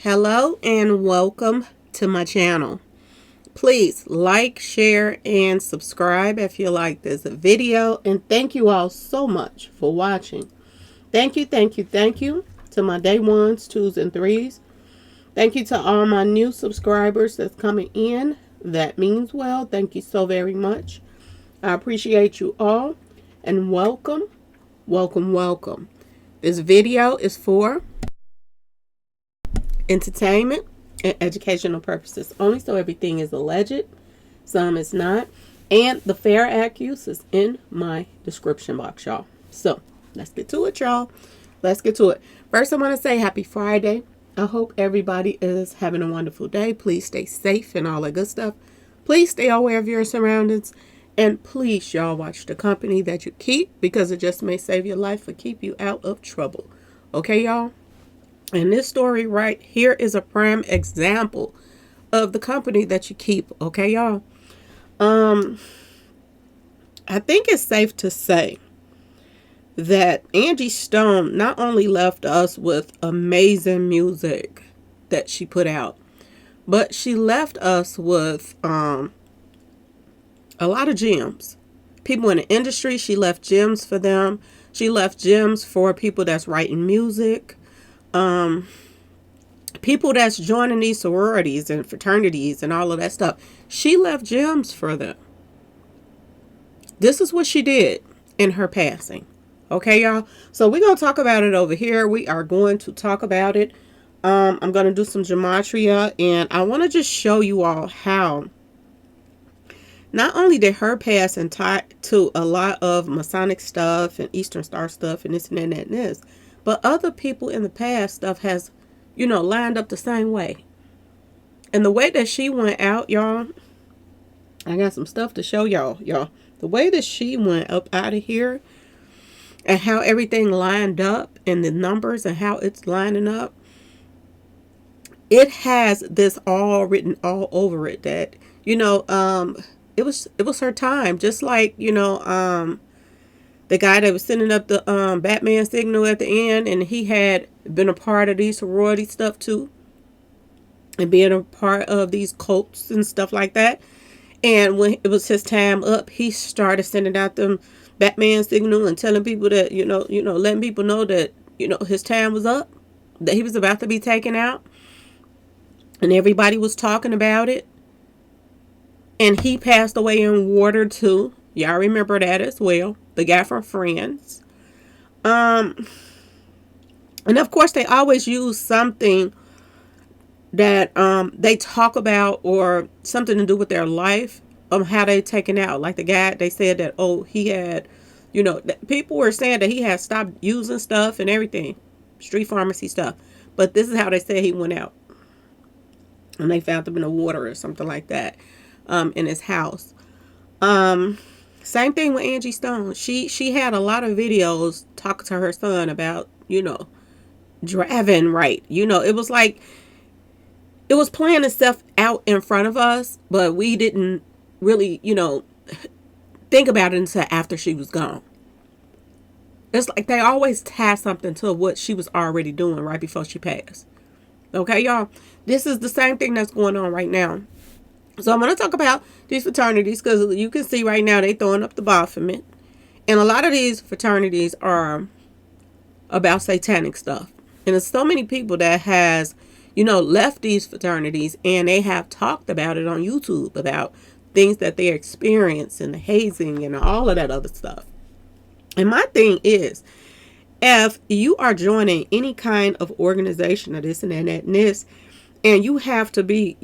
Hello and welcome to my channel. Please like, share, and subscribe if you like this video. And thank you all so much for watching. Thank you to my day ones, twos, and threes. Thank you to all my new subscribers that's coming in. That means well. Thank you so very much. I appreciate you all. And welcome, welcome. This video is for entertainment and educational purposes only, so everything is alleged, some is not, and the fair accuse is in my description box, y'all. So let's get to it, y'all. Let's get to it. First, I want to say happy Friday. I hope everybody is having a wonderful day. Please stay safe and all that good stuff. Please stay aware of your surroundings, and please, y'all, watch the company that you keep, because it just may save your life or keep you out of trouble. Okay, y'all? And this story right here is a prime example of the company that you keep. Okay, y'all? I think it's safe to say that Angie Stone not only left us with amazing music that she put out, but she left us with a lot of gems. People in the industry, she left gems for them. She left gems for people that's writing music. People that's joining these sororities and fraternities and all of that stuff. She left gems for them. This is what she did in her passing. Okay, y'all? So we're going to talk about it over here. We are going to talk about it. I'm going to do some gematria, and I want to just show you all how not only did her pass and tie to a lot of Masonic stuff and Eastern Star stuff and this and that and this, but other people in the past stuff has, lined up the same way. And the way that she went out, y'all, I got some stuff to show y'all. The way that she went up out of here and how everything lined up and the numbers and how it's lining up, it has this all written all over it that, it was her time. Just like, the guy that was sending up the Batman signal at the end, and he had been a part of these sorority stuff too, and being a part of these cults and stuff like that. And when it was his time up, he started sending out them Batman signal and telling people that, letting people know that, his time was up, that he was about to be taken out. And everybody was talking about it. And he passed away in water too. Y'all remember that as well. The guy from Friends. And of course, they always use something that they talk about or something to do with their life, how they taken out. Like the guy, they said that, he had, people were saying that he had stopped using stuff and everything. Street pharmacy stuff. But this is how they said he went out. And they found him in the water or something like that in his house. Same thing with Angie Stone. She had a lot of videos talking to her son about, driving right. It was like, it was playing itself out in front of us, but we didn't really, think about it until after she was gone. It's like they always tie something to what she was already doing right before she passed. Okay, y'all? This is the same thing that's going on right now. So I'm going to talk about these fraternities, because you can see right now they throwing up the Baphomet. And a lot of these fraternities are about satanic stuff. And there's so many people that has, left these fraternities, and they have talked about it on YouTube, about things that they experience and the hazing and all of that other stuff. And my thing is, if you are joining any kind of organization or this and that and this, and you have to be,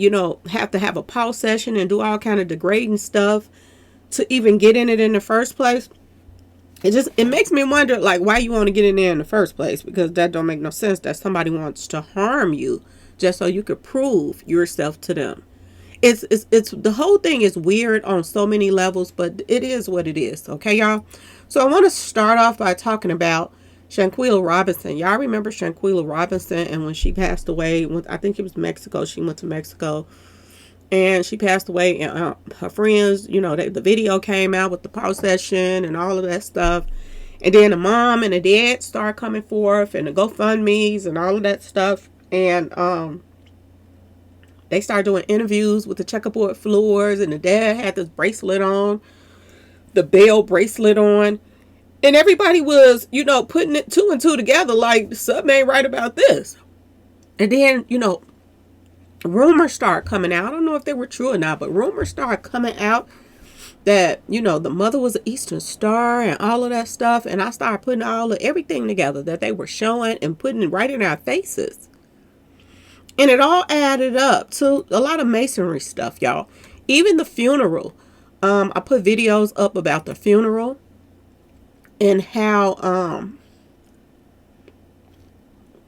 have to have a pause session and do all kind of degrading stuff to even get in it in the first place, it makes me wonder, like, why you want to get in there in the first place, because that don't make no sense that somebody wants to harm you just so you could prove yourself to them. It's the whole thing is weird on so many levels, but it is what it is. Okay, y'all? So I want to start off by talking about Shanquella Robinson. Y'all remember Shanquella Robinson, and when she passed away, I think it was Mexico, she went to Mexico, and she passed away, and her friends, the video came out with the procession and all of that stuff, and then the mom and the dad start coming forth, and the GoFundMes and all of that stuff, and they started doing interviews with the checkerboard floors, and the dad had this bracelet on, the bell bracelet on. And everybody was, putting it two and two together like something ain't right about this. And then, rumors start coming out. I don't know if they were true or not, but rumors start coming out that, the mother was an Eastern Star and all of that stuff. And I started putting everything together that they were showing and putting it right in our faces. And it all added up to a lot of masonry stuff, y'all. Even the funeral. I put videos up about the funeral and how,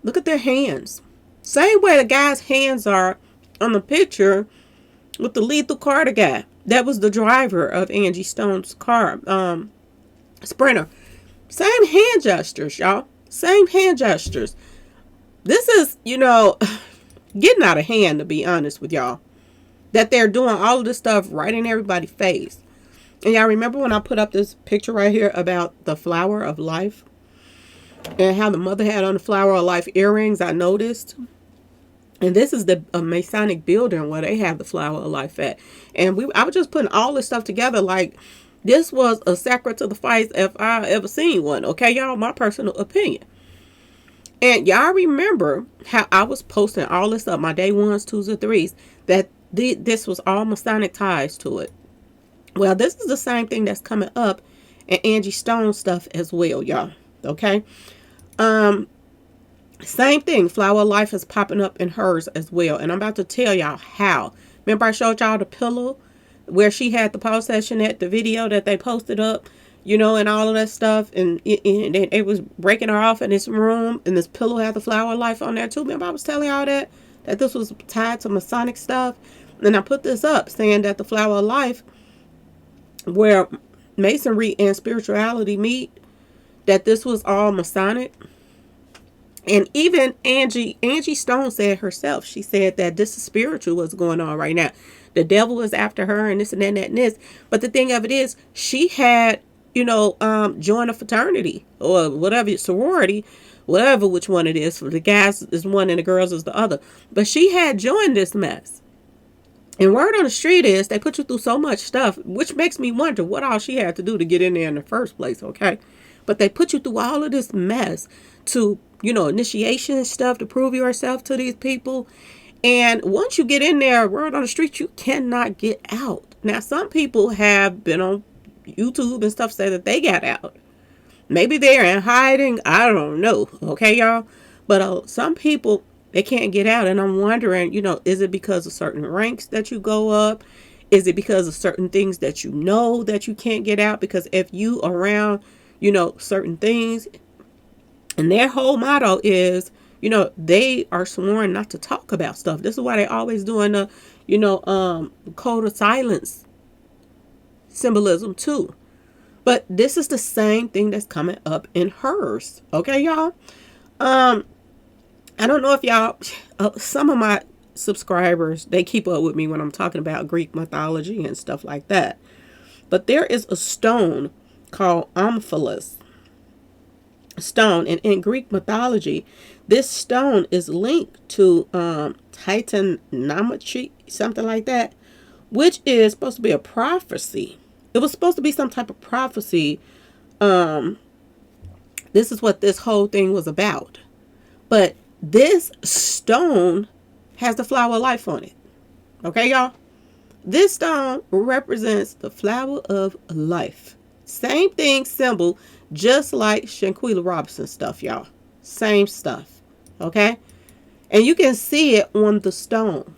look at their hands. Same way the guy's hands are on the picture with the lethal car guy. That was the driver of Angie Stone's car, Sprinter. Same hand gestures, y'all. Same hand gestures. This is, getting out of hand, to be honest with y'all. That they're doing all of this stuff right in everybody's face. And y'all remember when I put up this picture right here about the flower of life? And how the mother had on the flower of life earrings, I noticed. And this is the Masonic building where they have the flower of life at. And I was just putting all this stuff together like this was a sacred to the fight if I ever seen one. Okay, y'all, my personal opinion. And y'all remember how I was posting all this up, my day 1s, 2s, and 3s, that this was all Masonic ties to it. Well, this is the same thing that's coming up in Angie Stone stuff as well, y'all. Okay. Same thing. Flower of Life is popping up in hers as well. And I'm about to tell y'all how. Remember I showed y'all the pillow where she had the pause session at the video that they posted up, and all of that stuff. And it was breaking her off in this room. And this pillow had the Flower of Life on there too. Remember I was telling y'all that this was tied to Masonic stuff. And I put this up saying that the Flower of Life, where Masonry and spirituality meet, that this was all Masonic. And even Angie Stone said herself, she said that this is spiritual what's going on right now. The devil is after her and this and that and that and this. But the thing of it is, she had, joined a fraternity or whatever, sorority, whatever which one it is. For the guys is one and the girls is the other. But she had joined this mess. And word on the street is they put you through so much stuff, which makes me wonder what all she had to do to get in there in the first place, okay? But they put you through all of this mess to, initiation stuff to prove yourself to these people. And once you get in there, word on the street, you cannot get out. Now, some people have been on YouTube and stuff say that they got out. Maybe they're in hiding. I don't know. Okay, y'all? But some people, they can't get out. And I'm wondering, is it because of certain ranks that you go up? Is it because of certain things that that you can't get out? Because if you around, certain things, and their whole motto is, they are sworn not to talk about stuff. This is why they always doing the, code of silence symbolism too. But this is the same thing that's coming up in hers. Okay, y'all? I don't know if y'all, some of my subscribers, they keep up with me when I'm talking about Greek mythology and stuff like that. But there is a stone called Omphalos stone. And in Greek mythology, this stone is linked to Titanomachy, something like that, which is supposed to be a prophecy. It was supposed to be some type of prophecy. This is what this whole thing was about. But this stone has the flower of life on it. Okay, y'all? This stone represents the flower of life. Same thing, symbol, just like Shanquella Robinson stuff, y'all. Same stuff. Okay? And you can see it on the stone.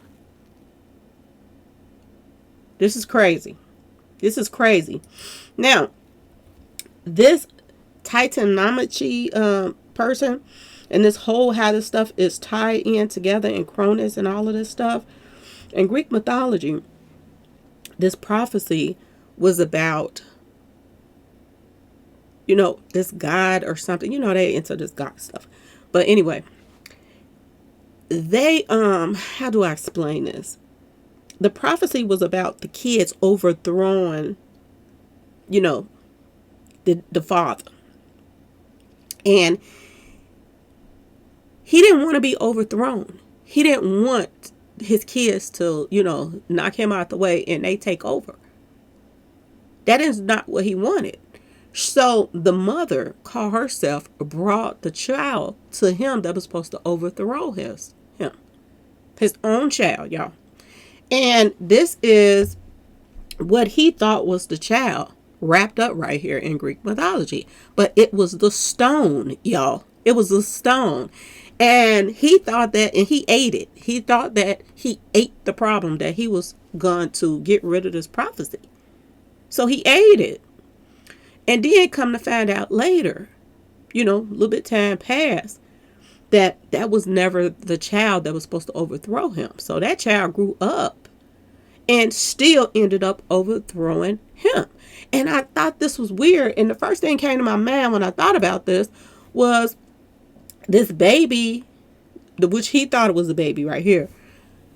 This is crazy. This is crazy. Now, this Titanomachy person, and this whole how this stuff is tied in together in Cronus and all of this stuff. In Greek mythology, this prophecy was about, this god or something. They into this god stuff. But anyway, they, how do I explain this? The prophecy was about the kids overthrowing, the father. And he didn't want to be overthrown. He didn't want his kids to, knock him out the way and they take over. That is not what he wanted. So the mother called herself, brought the child to him that was supposed to overthrow his own child, y'all. And this is what he thought was the child wrapped up right here in Greek mythology. But it was the stone, y'all. It was the stone. And he thought that, and he ate it. He thought that he ate the problem, that he was going to get rid of this prophecy. So he ate it. And then come to find out later, a little bit time passed, that was never the child that was supposed to overthrow him. So that child grew up and still ended up overthrowing him. And I thought this was weird. And the first thing came to my mind when I thought about this was this baby, which he thought it was a baby right here,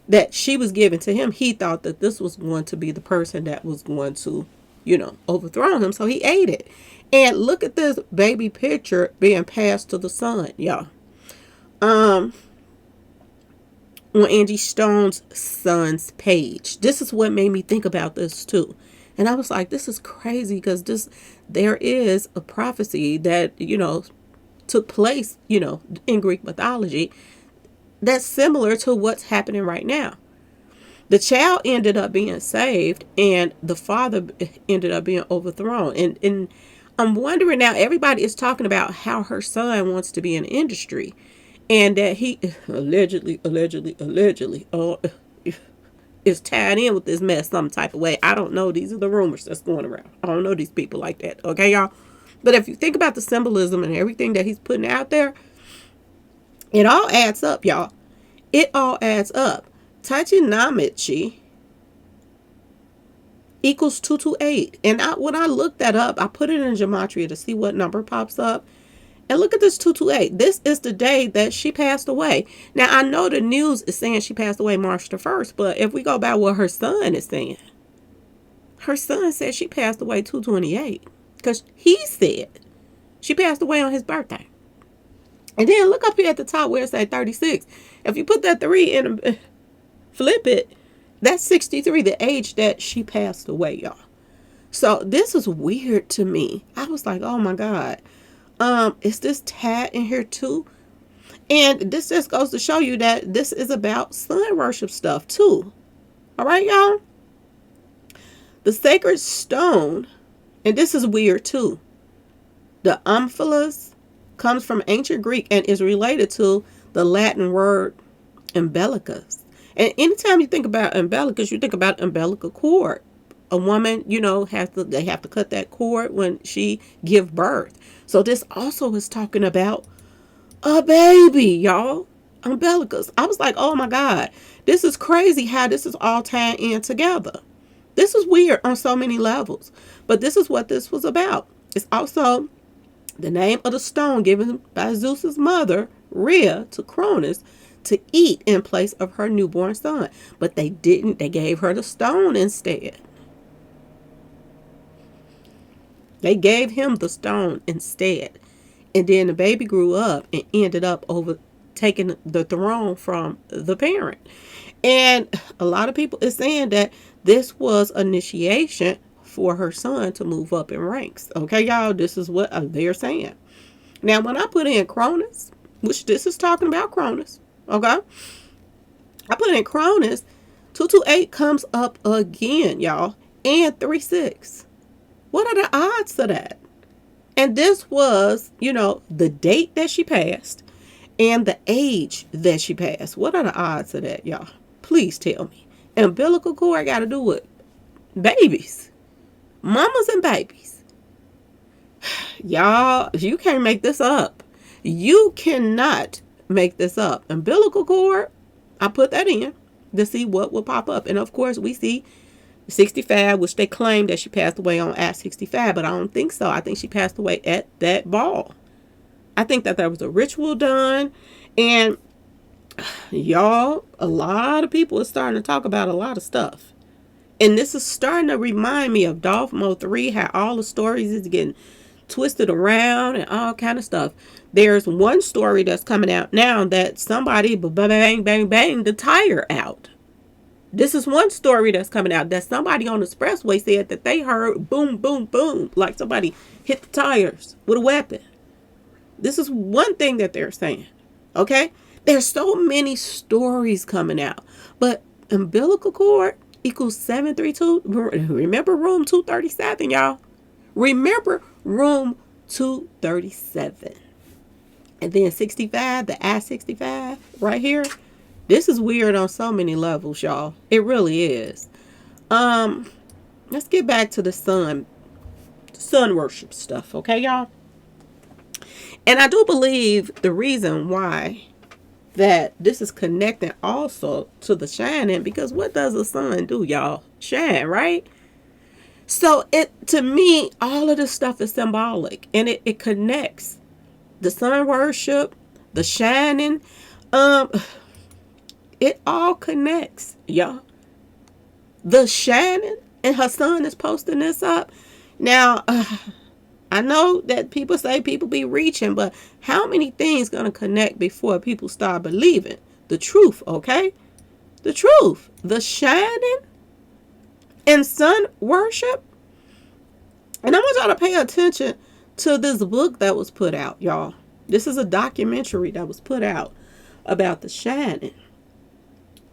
that she was giving to him. He thought that this was going to be the person that was going to, overthrow him. So he ate it. And look at this baby picture being passed to the son, y'all. On Angie Stone's son's page. This is what made me think about this too. And I was like, this is crazy, because there is a prophecy that, took place, in Greek mythology that's similar to what's happening right now. The child ended up being saved and the father ended up being overthrown. And I'm wondering now, everybody is talking about how her son wants to be in the industry. And that he allegedly, is tied in with this mess some type of way. I don't know. These are the rumors that's going around. I don't know these people like that. Okay, y'all? But if you think about the symbolism and everything that he's putting out there, it all adds up, y'all. It all adds up. Tachinometry equals 228. And when I looked that up, I put it in gematria to see what number pops up. And look at this 228. This is the day that she passed away. Now, I know the news is saying she passed away March the 1st, but if we go by what her son is saying, her son said she passed away 228. Because he said she passed away on his birthday. And then look up here at the top where it says 36. If you put that 3 in, flip it, that's 63, the age that she passed away, y'all. So this is weird to me. I was like, oh my God. Is this tag in here too? And this just goes to show you that this is about sun worship stuff too. All right, y'all. The sacred stone, and this is weird too. The omphalos comes from ancient Greek and is related to the Latin word umbilicus. And anytime you think about umbilicus, you think about umbilical cord. A woman, they have to cut that cord when she give birth. So this also is talking about a baby, y'all. Umbilicus. I was like, oh my God, this is crazy how this is all tied in together. This is weird on so many levels. But this is what this was about. It's also the name of the stone given by Zeus's mother, Rhea, to Cronus to eat in place of her newborn son. But they didn't. They gave her the stone instead. They gave him the stone instead. And then the baby grew up and ended up overtaking the throne from the parent. And a lot of people is saying that this was initiation for her son to move up in ranks. Okay, y'all, this is what they're saying. Now, when I put in Cronus, which this is talking about Cronus, okay? I put in Cronus, 228 comes up again, y'all, and 36. What are the odds of that? And this was, the date that she passed and the age that she passed. What are the odds of that, y'all? Please tell me. Umbilical cord got to do with babies. Mamas and babies. Y'all, you can't make this up. You cannot make this up. Umbilical cord, I put that in to see what will pop up. And of course, we see 65, which they claim that she passed away on at 65, but I don't think so. I think she passed away at that ball. I think that there was a ritual done, and y'all, a lot of people are starting to talk about a lot of stuff. And this is starting to remind me of Dolph Mo 3, how all the stories is getting twisted around and all kind of stuff. There's one story that's coming out now that somebody bang, bang, bang the tire out. This is one story that's coming out that somebody on the expressway said that they heard boom, boom, boom, like somebody hit the tires with a weapon. This is one thing that they're saying. Okay? There's so many stories coming out. But umbilical cord equals 732. Remember room 237, y'all. Remember room 237. And then 65, the I-65 right here. This is weird on so many levels, y'all. It really is. Let's get back to the sun worship stuff, okay, y'all? And I do believe the reason why that this is connecting also to the shining, because what does the sun do, y'all? Shine, right? So to me, all of this stuff is symbolic, and it connects the sun worship, the shining, it all connects, y'all. The shining, and her son is posting this up. Now, I know that people say people be reaching, but how many things gonna connect before people start believing the truth, okay? The truth. The shining and sun worship. And I want y'all to pay attention to this book that was put out, y'all. This is a documentary that was put out about the shining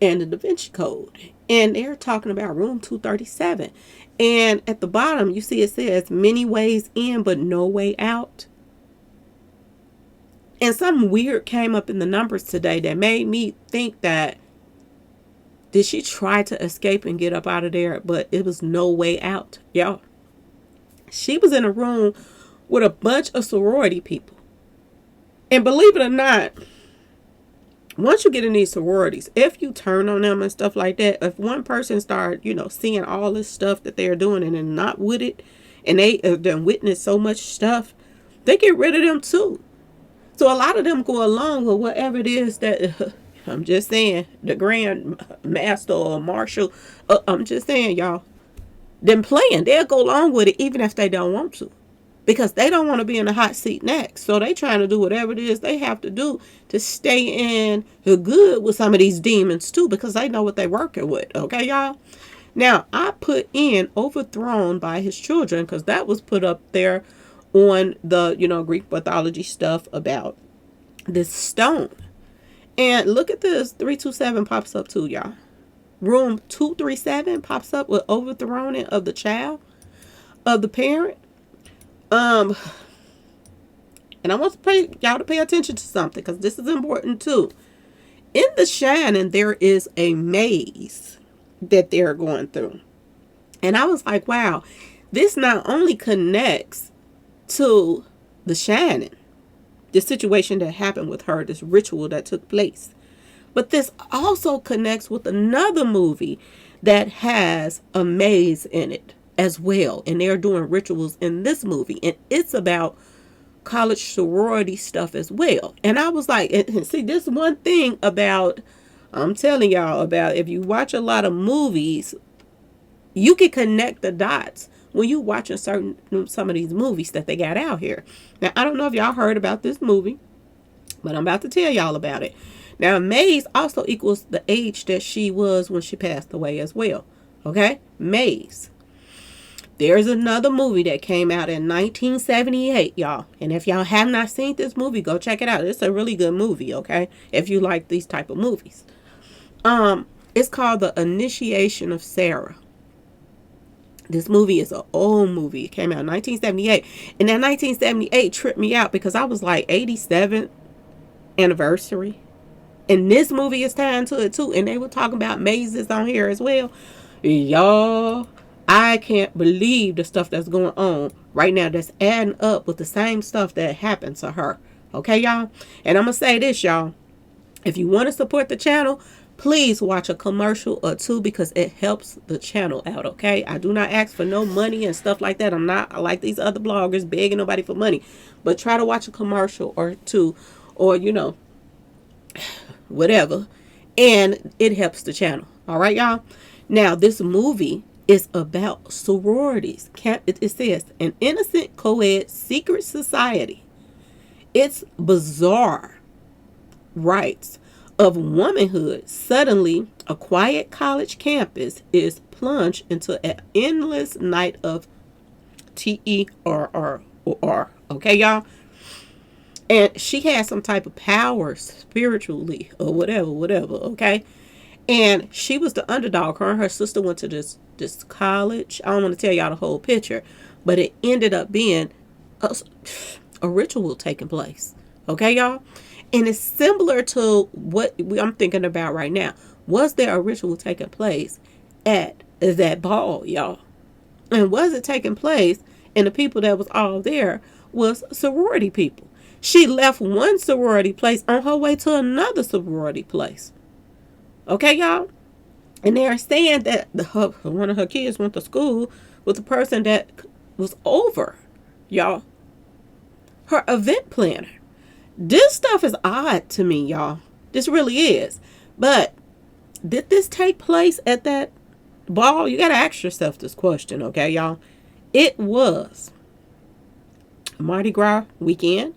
and the Da Vinci Code. And they're talking about room 237. And at the bottom, you see it says many ways in, but no way out. And something weird came up in the numbers today that made me think that, did she try to escape and get up out of there? But it was no way out, y'all. She was in a room with a bunch of sorority people. And believe it or not, once you get in these sororities, if you turn on them and stuff like that, if one person start, seeing all this stuff that they're doing and they're not with it, and they done witness so much stuff, they get rid of them too. So a lot of them go along with whatever it is that, I'm just saying, the Grand Master or Marshal, I'm just saying, y'all, them playing, they'll go along with it even if they don't want to. Because they don't want to be in the hot seat next. So they trying to do whatever it is they have to do to stay in the good with some of these demons too. Because they know what they're working with. Okay, y'all? Now, I put in overthrown by his children. Because that was put up there on the, Greek mythology stuff about this stone. And look at this. 327 pops up too, y'all. Room 237 pops up with overthrowing of the child, of the parent. And I want y'all to pay attention to something, because this is important too. In the shining, there is a maze that they're going through. And I was like, wow, this not only connects to the shining, the situation that happened with her, this ritual that took place, but this also connects with another movie that has a maze in it as well. And they're doing rituals in this movie. And it's about college sorority stuff as well. And I was like, and see, this one thing about, I'm telling y'all about, if you watch a lot of movies, you can connect the dots when you watching some of these movies that they got out here. Now, I don't know if y'all heard about this movie, but I'm about to tell y'all about it. Now, Maze also equals the age that she was when she passed away as well. Okay? Maze. There's another movie that came out in 1978, y'all. And if y'all have not seen this movie, go check it out. It's a really good movie, okay? If you like these type of movies. It's called The Initiation of Sarah. This movie is an old movie. It came out in 1978. And that 1978 tripped me out because I was like 87th anniversary. And this movie is tied to it too. And they were talking about mazes on here as well. Y'all, I can't believe the stuff that's going on right now that's adding up with the same stuff that happened to her. Okay, y'all? And I'm going to say this, y'all. If you want to support the channel, please watch a commercial or two because it helps the channel out, okay? I do not ask for no money and stuff like that. I'm not like these other bloggers begging nobody for money. But try to watch a commercial or two or, whatever. And it helps the channel. All right, y'all? Now, this movie is about sororities. It says, an innocent co-ed secret society its bizarre rites of womanhood, suddenly a quiet college campus is plunged into an endless night of terror. Okay, y'all? And she had some type of power spiritually or whatever, okay? And she was the underdog. Her and her sister went to this college. I don't want to tell y'all the whole picture, but it ended up being a ritual taking place. Okay, y'all? And it's similar to what I'm thinking about right now. Was there a ritual taking place at that ball, y'all? And was it taking place? And the people that was all there was sorority people. She left one sorority place on her way to another sorority place. Okay, y'all? And they're saying that one of her kids went to school with the person that was over, y'all, her event planner. This stuff is odd to me, y'all. This really is. But did this take place at that ball? You got to ask yourself this question, okay, y'all? It was Mardi Gras weekend.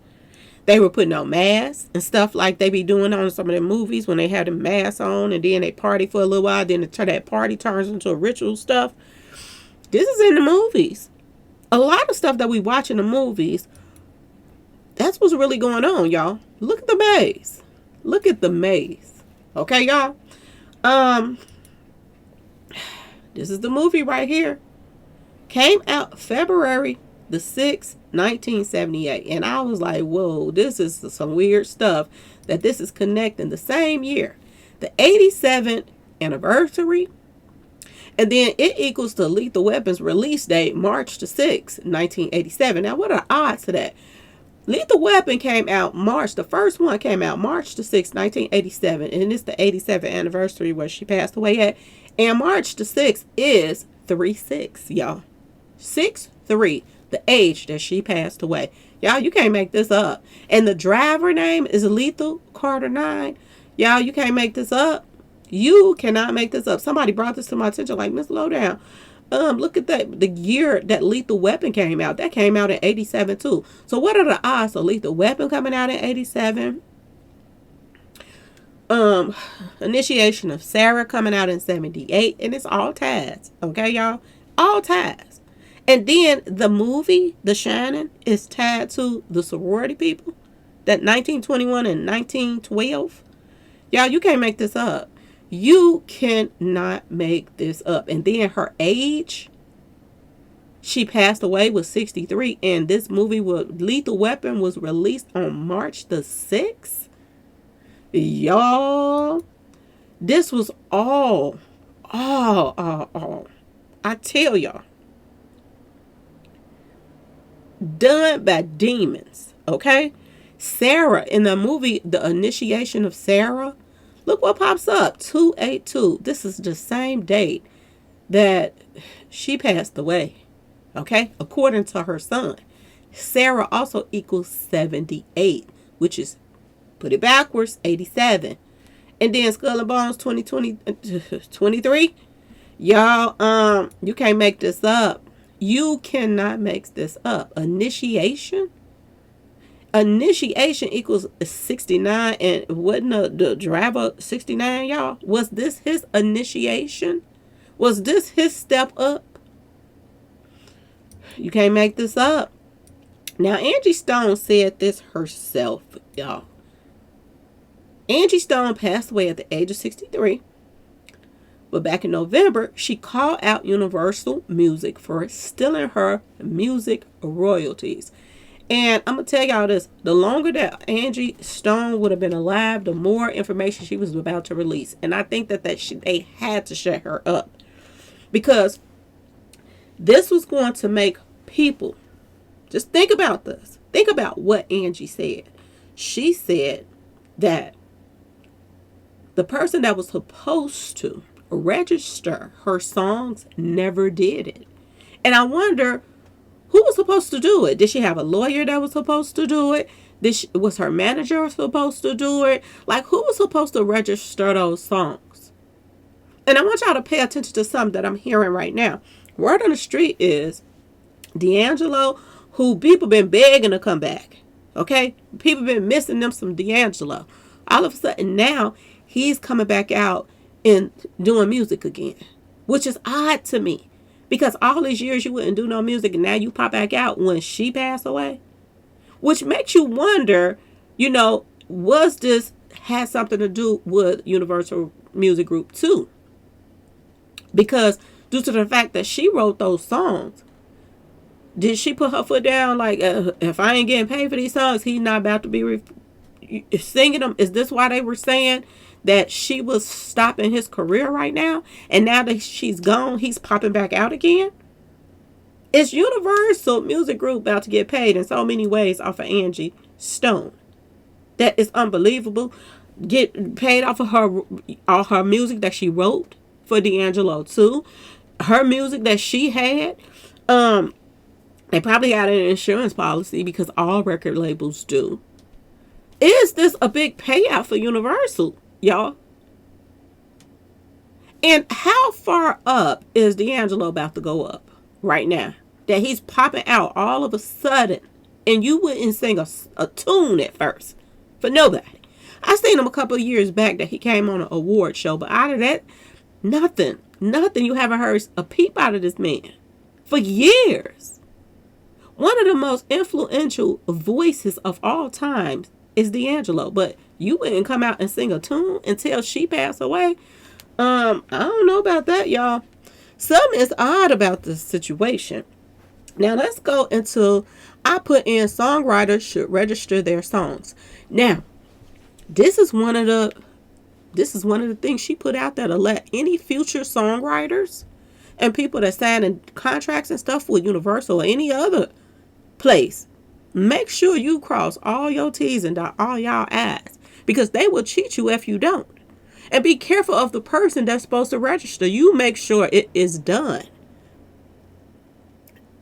They were putting on masks and stuff like they be doing on some of their movies when they had the masks on and then they party for a little while. Then that party turns into a ritual stuff. This is in the movies. A lot of stuff that we watch in the movies, that's what's really going on, y'all. Look at the maze. Look at the maze. Okay, y'all? This is the movie right here. Came out February the 6th, 1978. And I was like, whoa, this is some weird stuff that this is connecting the same year. The 87th anniversary. And then it equals to Lethal Weapon's release date, March the 6th, 1987. Now, what are the odds of that? Lethal Weapon came out the first one came out March the 6th, 1987. And it's the 87th anniversary where she passed away at. And March the 6th is 3-6, y'all. 6-3. The age that she passed away. Y'all, you can't make this up. And the driver name is Lethal Carter 9. Y'all, you can't make this up. You cannot make this up. Somebody brought this to my attention like, Miss Lowdown, look at that. The year that Lethal Weapon came out. That came out in 87 too. So what are the odds of Lethal Weapon coming out in 87? Initiation of Sarah coming out in 78. And it's all ties. Okay, y'all? All ties. And then the movie, The Shining, is tied to the sorority people. That 1921 and 1912. Y'all, you can't make this up. You cannot make this up. And then her age, she passed away with 63. And this movie, Lethal Weapon, was released on March the 6th. Y'all, this was all. I tell y'all. Done by demons, okay? Sarah, in the movie, The Initiation of Sarah, look what pops up, 282. This is the same date that she passed away, okay? According to her son. Sarah also equals 78, which is, put it backwards, 87. And then Skull and Bones 23. Y'all, you can't make this up. You cannot make this up. Initiation equals 69. And wasn't the driver 69, y'all? Was this his initiation? Was this his step up? You can't make this up. Now, Angie Stone said this herself, y'all. Angie Stone passed away at the age of 63. But back in November, she called out Universal Music for stealing her music royalties. And I'm going to tell y'all this. The longer that Angie Stone would have been alive, the more information she was about to release. And I think that they had to shut her up. Because this was going to make people, just think about this. Think about what Angie said. She said that the person that was supposed to register her songs never did it. And I wonder, who was supposed to do it? Did she have a lawyer that was supposed to do it? Was her manager supposed to do it? Like, who was supposed to register those songs? And I want y'all to pay attention to something that I'm hearing right now. Word on the street is D'Angelo, who people been begging to come back. Okay? People been missing them some D'Angelo. All of a sudden now, he's coming back out and doing music again, which is odd to me. Because all these years you wouldn't do no music and now you pop back out when she passed away. Which makes you wonder, was this had something to do with Universal Music Group too? Because due to the fact that she wrote those songs, did she put her foot down like, if I ain't getting paid for these songs, he's not about to be singing them? Is this why they were saying that she was stopping his career right now? And now that she's gone, he's popping back out again? Is Universal Music Group about to get paid in so many ways off of Angie Stone? That is unbelievable. Get paid off of all her music that she wrote for D'Angelo too. Her music that she had. They probably had an insurance policy because all record labels do. Is this a big payout for Universal, y'all? And how far up is D'Angelo about to go up right now? That he's popping out all of a sudden and you wouldn't sing a tune at first for nobody. I seen him a couple of years back that he came on an award show, but out of that, nothing. You haven't heard a peep out of this man for years. One of the most influential voices of all time is D'Angelo, but you wouldn't come out and sing a tune until she passed away. I don't know about that, y'all. Something is odd about this situation. Now let's go into, I put in songwriters should register their songs. Now, this is one of the things she put out there to let any future songwriters and people that sign in contracts and stuff with Universal or any other place, make sure you cross all your T's and dot all y'all I's, because they will cheat you if you don't. And be careful of the person that's supposed to register. You make sure it is done.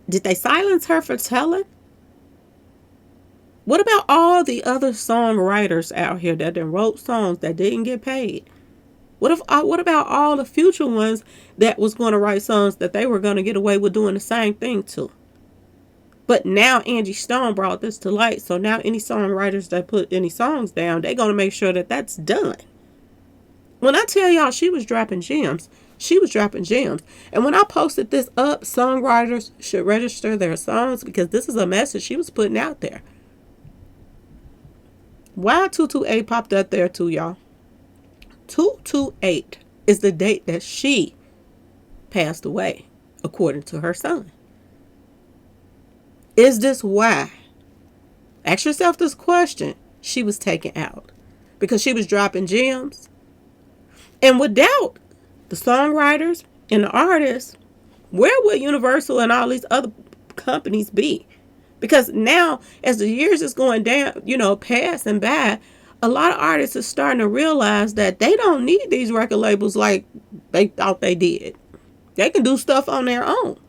Did they silence her for telling? What about all the other songwriters out here that then wrote songs that didn't get paid? What about all the future ones that was going to write songs that they were going to get away with doing the same thing to? But now Angie Stone brought this to light, so now any songwriters that put any songs down, they're going to make sure that that's done. When I tell y'all she was dropping gems, she was dropping gems. And when I posted this up, songwriters should register their songs, because this is a message she was putting out there. Why 228 popped up there too, y'all? 228 is the date that she passed away, according to her son. Is this why? Ask yourself this question. She was taken out because she was dropping gems. And without the songwriters and the artists, where would Universal and all these other companies be? Because now, as the years is going down, passing by, a lot of artists are starting to realize that they don't need these record labels like they thought they did. They can do stuff on their own.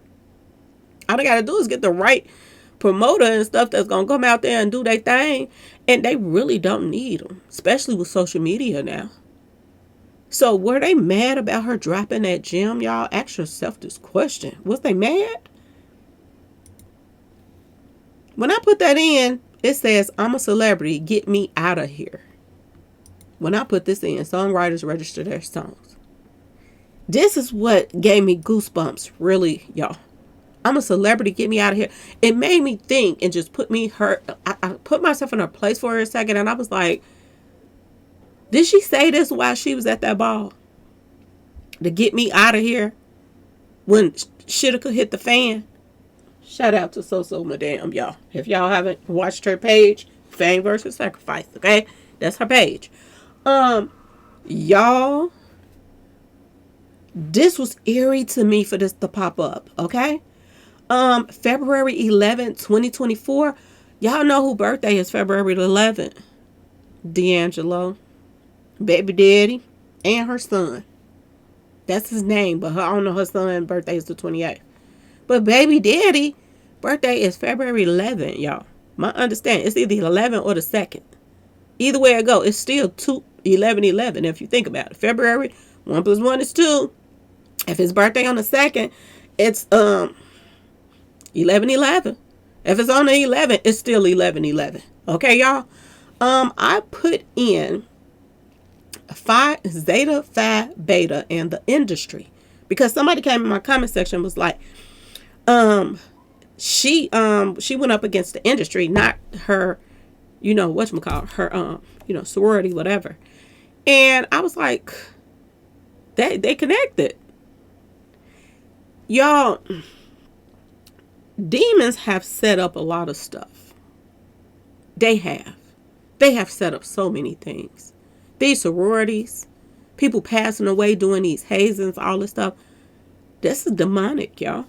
All they got to do is get the right promoter and stuff that's going to come out there and do their thing. And they really don't need them, especially with social media now. So were they mad about her dropping that gem, y'all? Ask yourself this question. Was they mad? When I put that in, it says, I'm a celebrity. Get me out of here. When I put this in, songwriters register their songs. This is what gave me goosebumps, really, y'all. I'm a celebrity. Get me out of here. It made me think and just put me hurt. I put myself in her place for a second, and I was like, did she say this while she was at that ball? To get me out of here when shit could hit the fan? Shout out to So Madame, y'all. If y'all haven't watched her page, Fame versus Sacrifice, okay? That's her page. Y'all, this was eerie to me for this to pop up, okay? February 11th, 2024. Y'all know who birthday is February 11th? D'Angelo, baby daddy, and her son. That's his name, but I don't know her son's birthday is the 28th. But baby daddy birthday is February 11th, y'all. My understanding, it's either 11th or the 2nd. Either way it go, it's still 11/11 if you think about it. February, 1 + 1 is 2. If his birthday on the 2nd, it's 11/11. If it's on the 11th, it's still 11/11. Okay, y'all. I put in Phi, Zeta, Phi, Beta, and the industry because somebody came in my comment section and was like, she went up against the industry, not her, whatchamacallit, her sorority, whatever. And I was like, they connected. Y'all, demons have set up a lot of stuff. They have set up so many things. These sororities, people passing away doing these hazings, all this stuff. This is demonic, y'all.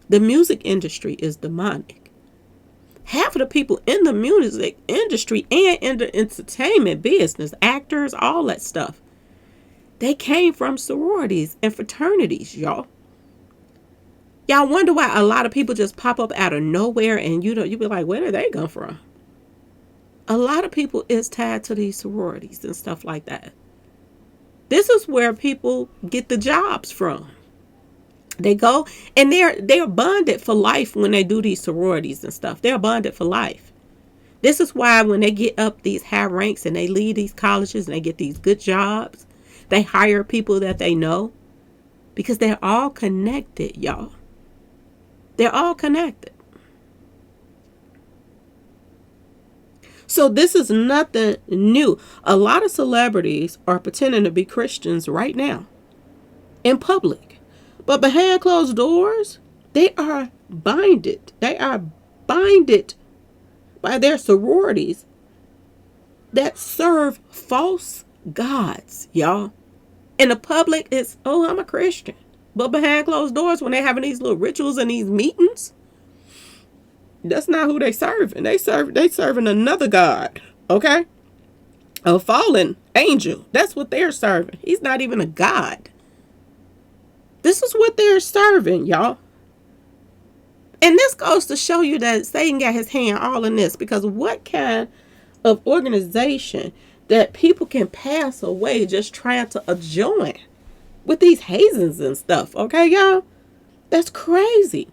The music industry is demonic. Half of the people in the music industry and in the entertainment business, actors, all that stuff, they came from sororities and fraternities, y'all. Y'all wonder why a lot of people just pop up out of nowhere and you be like, where did they come from? A lot of people is tied to these sororities and stuff like that. This is where people get the jobs from. They go and they're bonded for life when they do these sororities and stuff. They're bonded for life. This is why when they get up these high ranks and they leave these colleges and they get these good jobs, they hire people that they know because they're all connected, y'all. They're all connected. So this is nothing new. A lot of celebrities are pretending to be Christians right now in public. But behind closed doors, they are binded. They are binded by their sororities that serve false gods, y'all. In the public, it's, oh, I'm a Christian. But behind closed doors, when they're having these little rituals and these meetings, that's not who they serving. They serving another god, okay? A fallen angel. That's what they're serving. He's not even a god. This is what they're serving, y'all. And this goes to show you that Satan got his hand all in this, because what kind of organization that people can pass away just trying to join with these hazings and stuff, okay, y'all? That's crazy.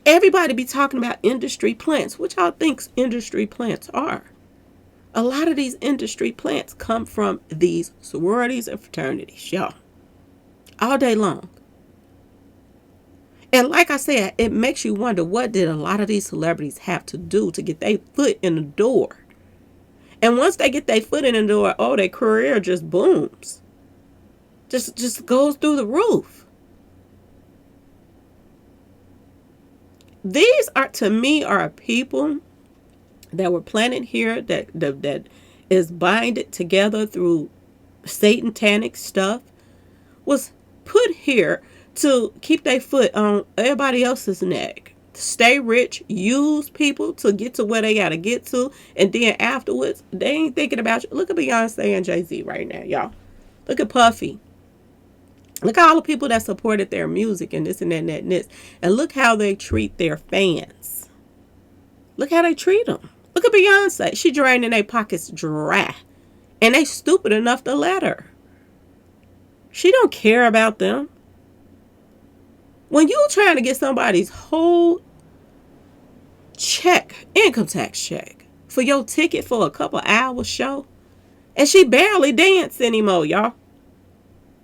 Everybody be talking about industry plants. What y'all think industry plants are? A lot of these industry plants come from these sororities and fraternities, y'all. All day long. And like I said, it makes you wonder, what did a lot of these celebrities have to do to get their foot in the door? And once they get their foot in the door, oh, their career just booms. Just goes through the roof. These are, to me, are people that were planted here that is binded together through satanic stuff, was put here to keep their foot on everybody else's neck, stay rich, use people to get to where they gotta get to, and then afterwards, they ain't thinking about you. Look at Beyonce and Jay-Z right now, y'all. Look at Puffy. Look at all the people that supported their music and this and that and that and this. And look how they treat their fans. Look how they treat them. Look at Beyonce. She draining their pockets dry. And they stupid enough to let her. She don't care about them. When you trying to get somebody's whole check, income tax check, for your ticket for a couple hours show, and she barely dance anymore, y'all.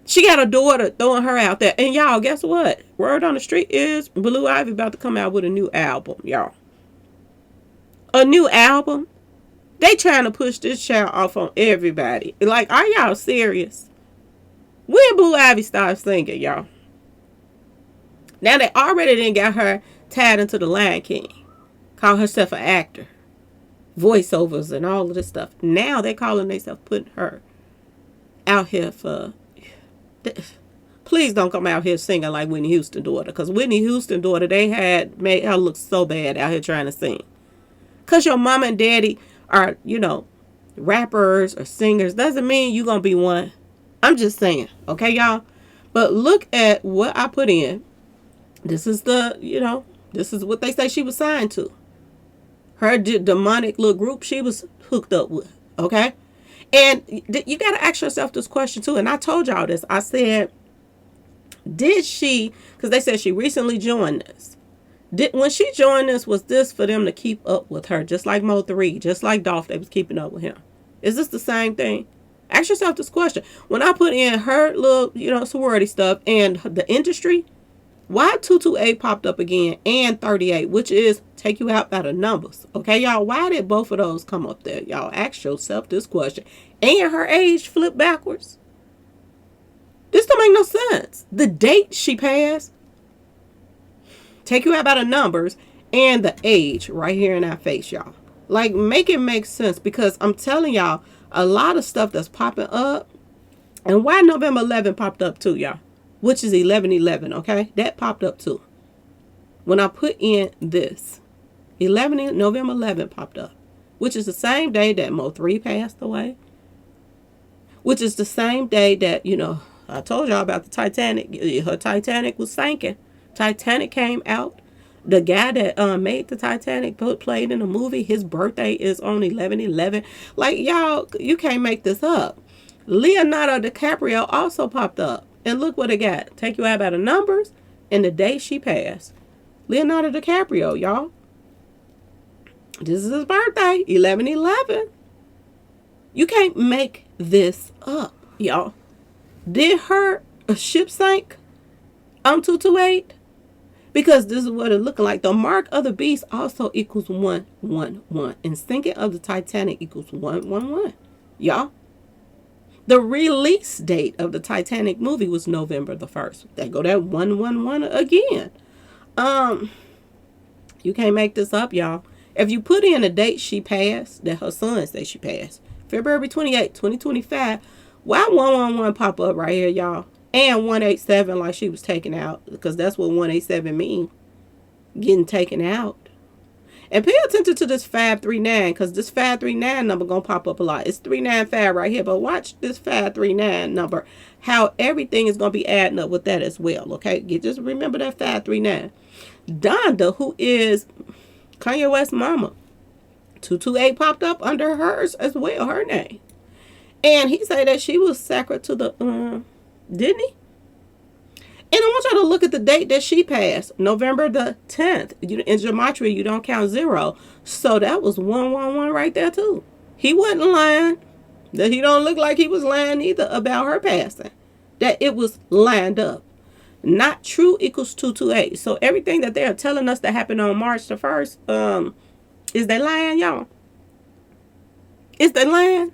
She got a daughter throwing her out there. And y'all, guess what? Word on the street is Blue Ivy about to come out with a new album, y'all. A new album? They trying to push this child off on everybody. Like, are y'all serious? When Blue Ivy started singing, y'all? Now they already done got her tied into the Lion King. Call herself an actor. Voiceovers and all of this stuff. Now they calling themselves putting her out here for... Please don't come out here singing like Whitney Houston's daughter. Because Whitney Houston's daughter, they had made her look so bad out here trying to sing. Because your mama and daddy are, rappers or singers, doesn't mean you going to be one. I'm just saying. Okay, y'all? But look at what I put in. This is this is what they say she was signed to. Her demonic little group she was hooked up with. Okay? And you got to ask yourself this question too. And I told y'all this. I said, did she, because they said she recently joined this. When she joined this, was this for them to keep up with her, just like Mo 3, just like Dolph, they was keeping up with him? Is this the same thing? Ask yourself this question. When I put in her little, sorority stuff and the industry, why 228 popped up again and 38, which is take you out by the numbers? Okay, y'all, why did both of those come up there? Y'all ask yourself this question. And her age flipped backwards. This don't make no sense. The date she passed, take you out by the numbers, and the age right here in our face, y'all. Like, make it make sense, because I'm telling y'all, a lot of stuff that's popping up. And why November 11 popped up too, y'all, which is 11/11, okay? That popped up too. When I put in this, November 11 popped up, which is the same day that Mo 3 passed away, which is the same day that, I told y'all about the Titanic. Her Titanic was sinking. Titanic came out. The guy that made the Titanic played in the movie. His birthday is on 11/11. Like, y'all, you can't make this up. Leonardo DiCaprio also popped up. And look what it got. Take you out by the numbers and the day she passed. Leonardo DiCaprio, y'all. This is his birthday, 11/11. You can't make this up, y'all. Did her ship sink on 228? Because this is what it's looking like. The mark of the beast also equals 111. And sinking of the Titanic equals 111. Y'all. The release date of the Titanic movie was November the 1st. They go that 111 again. You can't make this up, y'all. If you put in a date she passed, that her son says she passed, February 28, 2025, why 111 pop up right here, y'all? And 187 like she was taken out, because that's what 187 mean, getting taken out. And pay attention to this 539, because this 539 number going to pop up a lot. It's 395 right here, but watch this 539 number, how everything is going to be adding up with that as well, okay? Just remember that 539. Donda, who is Kanye West's mama, 228 popped up under hers as well, her name. And he said that she was sacred to the, didn't he? And I want y'all to look at the date that she passed, November the 10th. In gematria, you don't count 0. So that was 111 right there too. He wasn't lying. That he don't look like he was lying either about her passing. That it was lined up. Not true equals 228. So everything that they're telling us that happened on March the 1st, is they lying, y'all? Is they lying?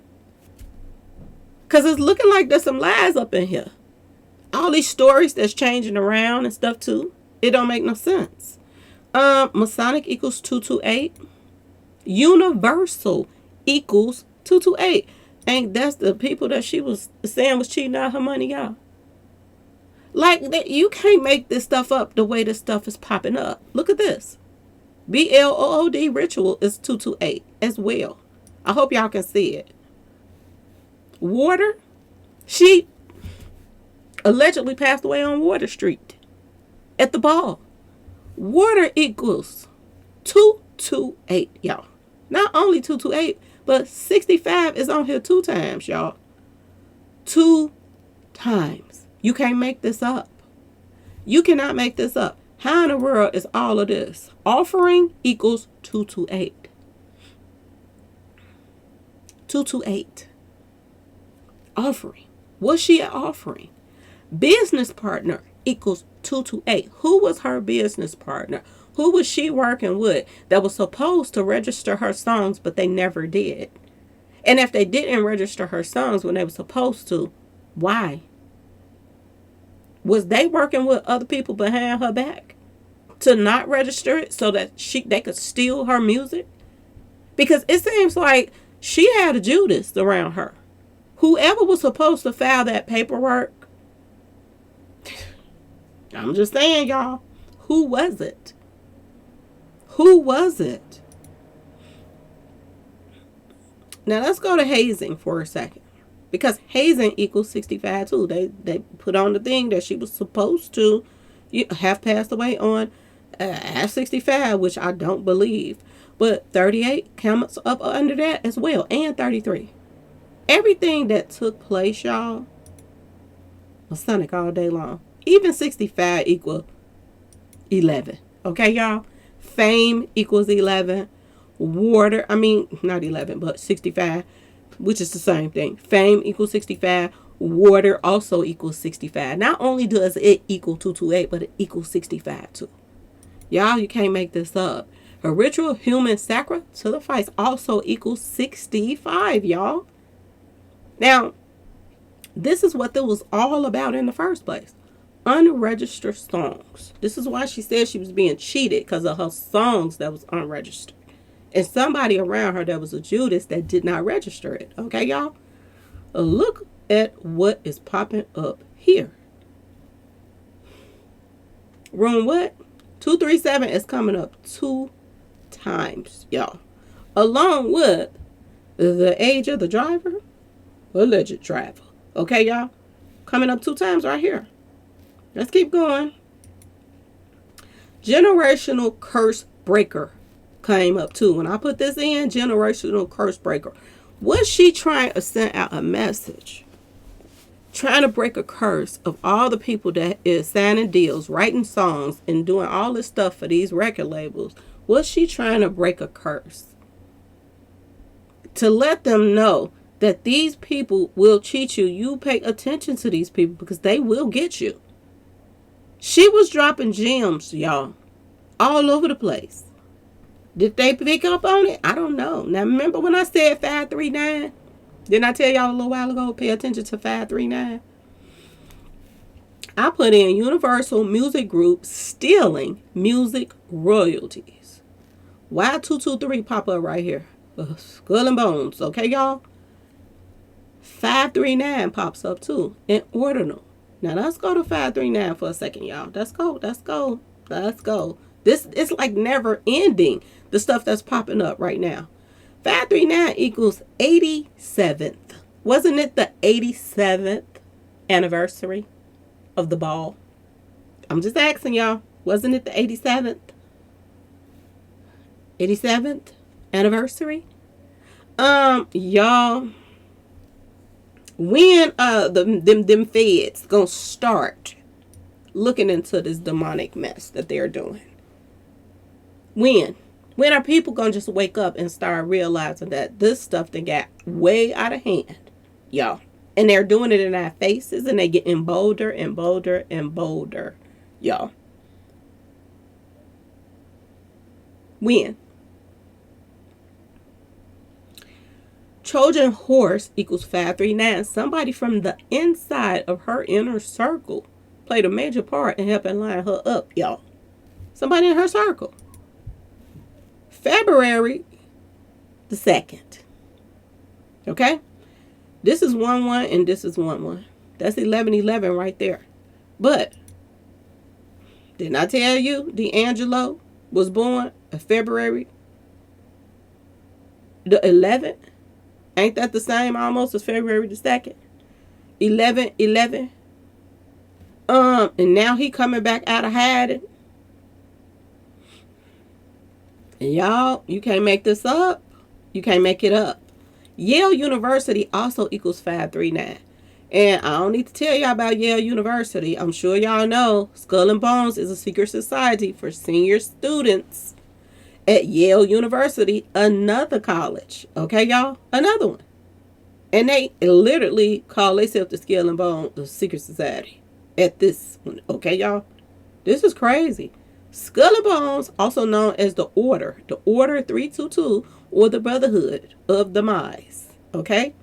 Because it's looking like there's some lies up in here. All these stories that's changing around and stuff too. It don't make no sense. Masonic equals 228. Universal equals 228. Ain't that's the people that she was saying was cheating out her money, y'all? Like, you can't make this stuff up the way this stuff is popping up. Look at this. BLOOD ritual is 228 as well. I hope y'all can see it. Water, she allegedly passed away on Water Street at the ball. Water equals 228, y'all. Not only 228, but 65 is on here 2 times, y'all. 2 times. You can't make this up. You cannot make this up. How in the world is all of this? Offering equals 228. 228. Offering. Was she an offering? Business partner equals 228. Who was her business partner? Who was she working with that was supposed to register her songs, but they never did? And if they didn't register her songs when they were supposed to, why? Was they working with other people behind her back to not register it so that they could steal her music? Because it seems like she had a Judas around her. Whoever was supposed to file that paperwork, I'm just saying, y'all, who was it? Who was it? Now let's go to hazing for a second. Because hazing equals 65 too. They put on the thing that she was supposed to have passed away on at 65, which I don't believe. But 38 comes up under that as well, and 33. Everything that took place, y'all, was Sonic all day long. Even 65 equal 11. Okay, y'all? Fame equals 11. Water, I mean, not 11, but 65, which is the same thing. Fame equals 65. Water also equals 65. Not only does it equal 228, but it equals 65 too. Y'all, you can't make this up. A ritual human sacrifice also equals 65, y'all. Now, this is what it was all about in the first place. Unregistered songs. This is why she said she was being cheated, because of her songs that was unregistered. And somebody around her that was a Judas that did not register it. Okay, y'all? Look at what is popping up here. Room what? 237 is coming up 2 times, y'all. Along with the age of the driver, alleged driver. Okay, y'all? Coming up 2 times right here. Let's keep going. Generational curse breaker came up too. When I put this in, generational curse breaker. Was she trying to send out a message? Trying to break a curse of all the people that is signing deals, writing songs, and doing all this stuff for these record labels. Was she trying to break a curse? To let them know that these people will cheat you. You pay attention to these people because they will get you. She was dropping gems, y'all, all over the place. Did they pick up on it? I don't know. Now, remember when I said 539? Didn't I tell y'all a little while ago, pay attention to 539? I put in Universal Music Group stealing music royalties. Why 223 pop up right here? Skull and Bones, okay, y'all? 539 pops up too in ordinal. Now let's go to 539 for a second, y'all. Let's go. This is like never ending, the stuff that's popping up right now. 539 equals 87th. Wasn't it the 87th anniversary of the ball? I'm just asking y'all. Wasn't it the 87th? 87th anniversary? Y'all, when them feds gonna start looking into this demonic mess that they're doing? When are people gonna just wake up and start realizing that this stuff that got way out of hand, y'all? And they're doing it in our faces, and they getting bolder and bolder and bolder, y'all. When? Trojan horse equals 539. Somebody from the inside of her inner circle played a major part in helping line her up, y'all. Somebody in her circle. February the 2nd. Okay? This is 1-1 and this is 1-1. That's 11-11 right there. But didn't I tell you D'Angelo was born in February the 11th? Ain't that the same almost as February the 2nd? 11-11. And now he coming back out of hiding. And y'all, you can't make this up. You can't make it up. Yale University also equals 539. And I don't need to tell y'all about Yale University. I'm sure y'all know Skull and Bones is a secret society for senior students at Yale University, another college. Okay, y'all? Another one. And they literally call themselves the Skull and Bones, the secret society at this one. Okay, y'all? This is crazy. Skull and Bones, also known as the Order 322, or the Brotherhood of Demise, okay,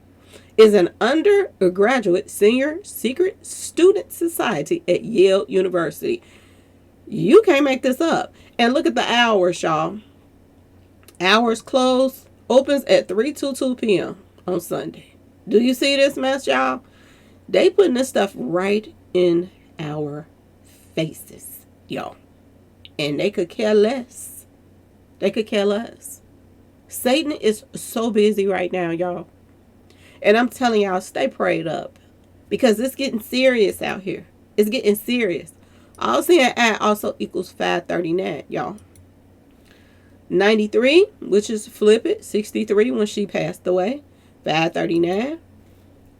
is an undergraduate senior secret student society at Yale University. You can't make this up. And look at the hours, y'all. Hours closed, opens at 3:22 p.m. on Sunday. Do you see this mess, y'all? They putting this stuff right in our faces, y'all. And they could care less. They could care less. Satan is so busy right now, y'all. And I'm telling y'all, stay prayed up. Because it's getting serious out here. It's getting serious. All seeing at also equals 539, y'all. 93, which is flip it, 63 when she passed away. 539.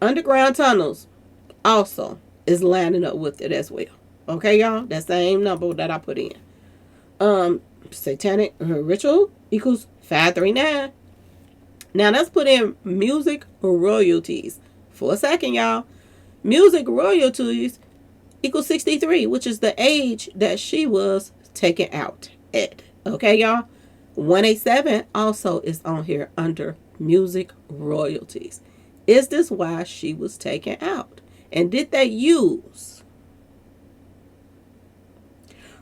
Underground tunnels also is lining up with it as well. Okay, y'all? That same number that I put in. Satanic ritual equals 539. Now let's put in music royalties for a second, y'all. Music royalties equals 63, which is the age that she was taken out at. Okay, y'all? 187 also is on here under music royalties. Is this why she was taken out? And did they use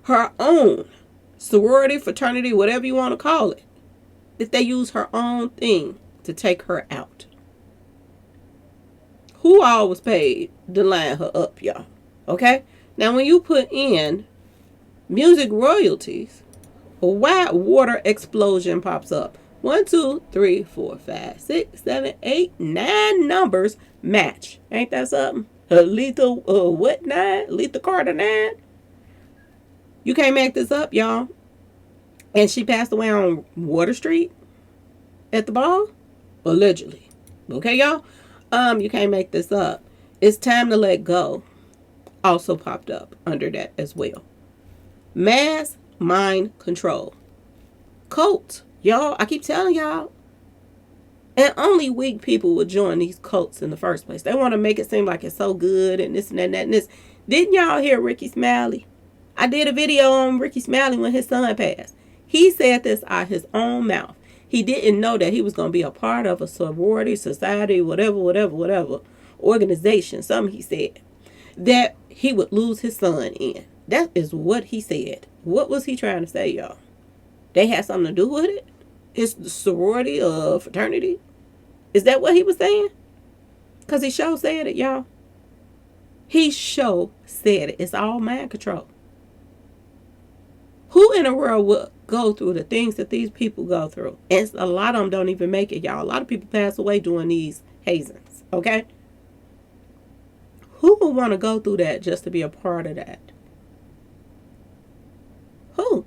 her own sorority, fraternity, whatever you want to call it? Did they use her own thing to take her out? Who all was paid to line her up, y'all? Okay? Now, when you put in music royalties, a white water explosion pops up. 1, 2, 3, 4, 5, 6, 7, 8, 9 numbers match. Ain't that something? Lethal, what 9? Lethal Carter 9? You can't make this up, y'all. And she passed away on Water Street at the ball? Allegedly. Okay, y'all? You can't make this up. It's Time to Let Go also popped up under that as well. Mass mind control. Cult. Y'all, I keep telling y'all. And only weak people would join these cults in the first place. They want to make it seem like it's so good and this and that and that and this. Didn't y'all hear Ricky Smiley? I did a video on Ricky Smiley when his son passed. He said this out of his own mouth. He didn't know that he was going to be a part of a sorority, society, whatever, organization, something he said, that he would lose his son in. That is what he said. What was he trying to say, y'all? They had something to do with it? His sorority or fraternity? Is that what he was saying? Because he sure said it, y'all. He sure said it. It's all mind control. Who in the world would go through the things that these people go through? And a lot of them don't even make it, y'all. A lot of people pass away doing these hazings, okay? Who would want to go through that just to be a part of that? Who?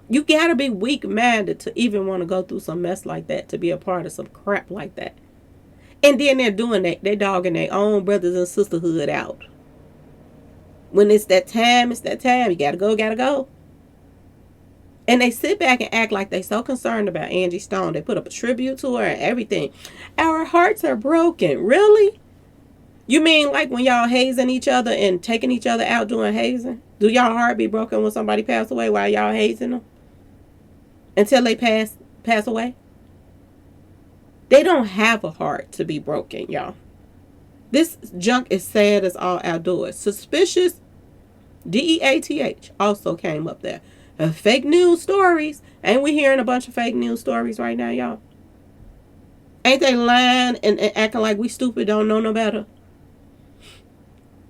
You gotta be weak-minded to even want to go through some mess like that, to be a part of some crap like that. And then they're doing that. They're dogging their own brothers and sisterhood out. When it's that time, it's that time. You gotta go. And they sit back and act like they're so concerned about Angie Stone. They put up a tribute to her and everything. Our hearts are broken. Really? You mean like when y'all hazing each other and taking each other out doing hazing? Do y'all heart be broken when somebody pass away while y'all hazing them? Until they pass away? They don't have a heart to be broken, y'all. This junk is sad as all outdoors. Suspicious, DEATH, also came up there. Fake news stories. Ain't we hearing a bunch of fake news stories right now, y'all? Ain't they lying and acting like we stupid, don't know no better?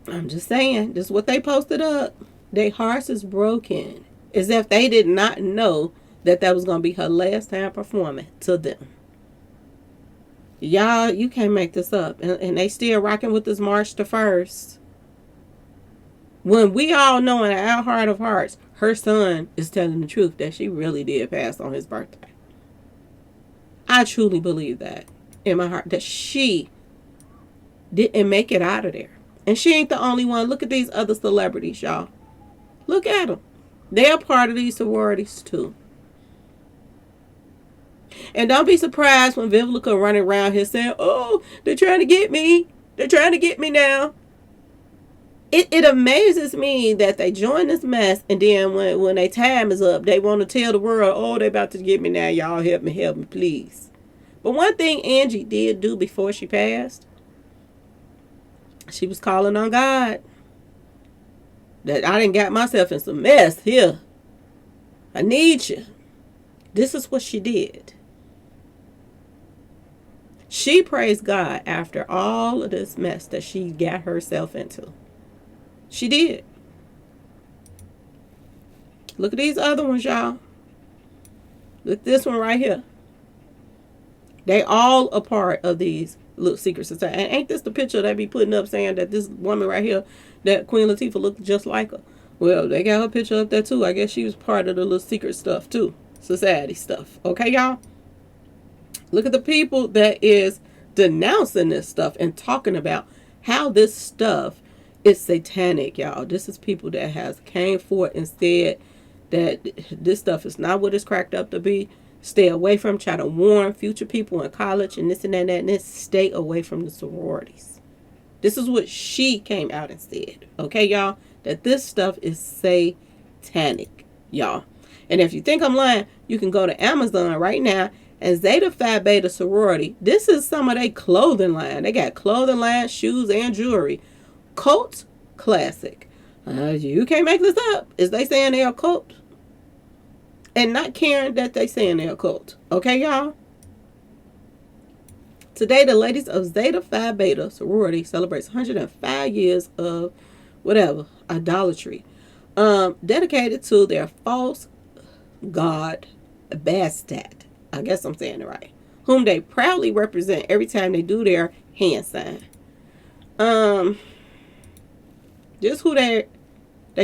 I'm just saying, this is what they posted up. Their hearts is broken. As if they did not know that was going to be her last time performing to them. Y'all, you can't make this up. And they still rocking with this March the 1st. When we all know in our heart of hearts, her son is telling the truth that she really did pass on his birthday. I truly believe that in my heart, that she didn't make it out of there. And she ain't the only one. Look at these other celebrities, y'all. Look at them. They're part of these sororities too. And don't be surprised when Vivica running around here saying, oh, they're trying to get me. They're trying to get me now. It amazes me that they join this mess, and then when their time is up, they want to tell the world, oh, they about to get me now. Y'all help me, please. But one thing Angie did do before she passed, she was calling on God. That I done got myself in some mess here. I need you. This is what she did. She praised God after all of this mess that she got herself into. She did. Look at these other ones, y'all. Look at this one right here. They all a part of these little secret society. And ain't this the picture they be putting up saying that this woman right here, that Queen Latifah, looked just like her? Well, they got her picture up there too. I guess she was part of the little secret stuff too. Society stuff. Okay, y'all? Look at the people that is denouncing this stuff and talking about how this stuff It's satanic, y'all. This is people that has came forth and said that this stuff is not what it's cracked up to be. Stay away from, try to warn future people in college and this and that and that, and this. Stay away from the sororities. This is what she came out and said. Okay, y'all? That this stuff is satanic, y'all. And if you think I'm lying, you can go to Amazon right now and Zeta Phi Beta Sorority. This is some of their clothing line. They got clothing line, shoes, and jewelry. Cult classic. You can't make this up. Is they saying they're a cult? And not caring that they saying they're a cult. Okay, y'all? Today, the ladies of Zeta Phi Beta sorority celebrates 105 years of whatever, idolatry. Dedicated to their false god, Bastet. I guess I'm saying it right. Whom they proudly represent every time they do their hand sign. Just who they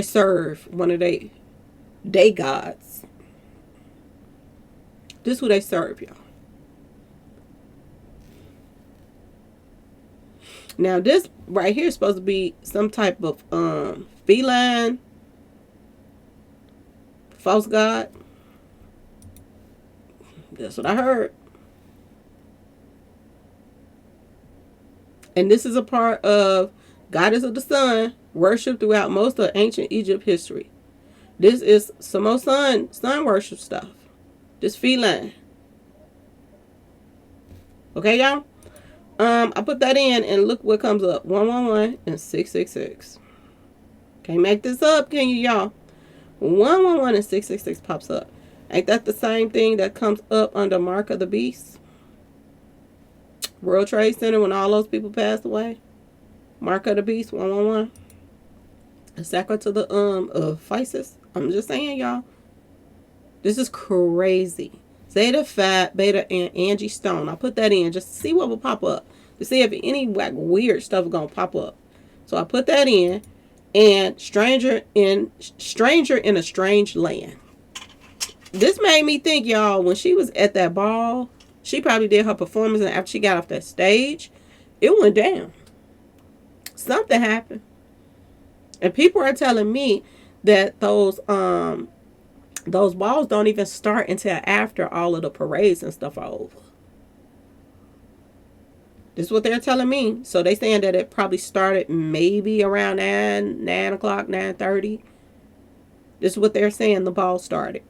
serve, one of they gods. This who they serve, y'all. Now this right here is supposed to be some type of feline false god. That's what I heard. And this is a part of Goddess of the Sun, worship throughout most of ancient Egypt history. This is some more sun worship stuff. This feline. Okay, y'all? I put that in and look what comes up. 111 and 666. Can't make this up, can you, y'all? 111 and 666 pops up. Ain't that the same thing that comes up under Mark of the Beast? World Trade Center when all those people passed away? Mark of the Beast, 111. A sacred to the of Physis. I'm just saying, y'all. This is crazy. Zeta, Phi, Beta, and Angie Stone. I put that in just to see what will pop up. To see if any like weird stuff is gonna pop up. So I put that in. And stranger in a strange land. This made me think, y'all, when she was at that ball, she probably did her performance, and after she got off that stage, it went down. Something happened. And people are telling me that those balls don't even start until after all of the parades and stuff are over. This is what they're telling me. So they saying that it probably started maybe around 9 o'clock, 9:30. This is what they're saying the ball started.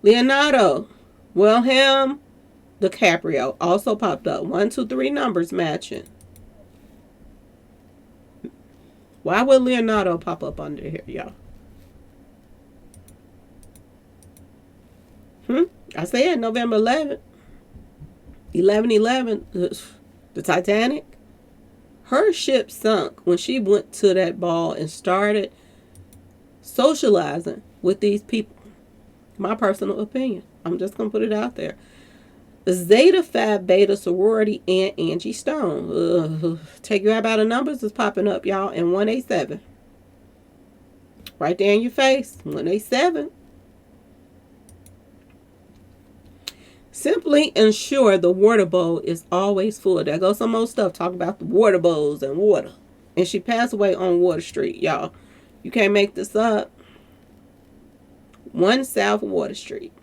Leonardo Wilhelm DiCaprio also popped up. 1, 2, 3 numbers matching. Why would Leonardo pop up under here, y'all? I said November 11th. 11/11, the Titanic. Her ship sunk when she went to that ball and started socializing with these people. My personal opinion. I'm just going to put it out there. The Zeta Phi Beta sorority and Angie Stone. Take you out by the numbers is popping up, y'all, in 187. Right there in your face. 187. Simply ensure the water bowl is always full. There goes some more stuff talking about the water bowls and water. And she passed away on Water Street, y'all. You can't make this up. 1 South Water Street.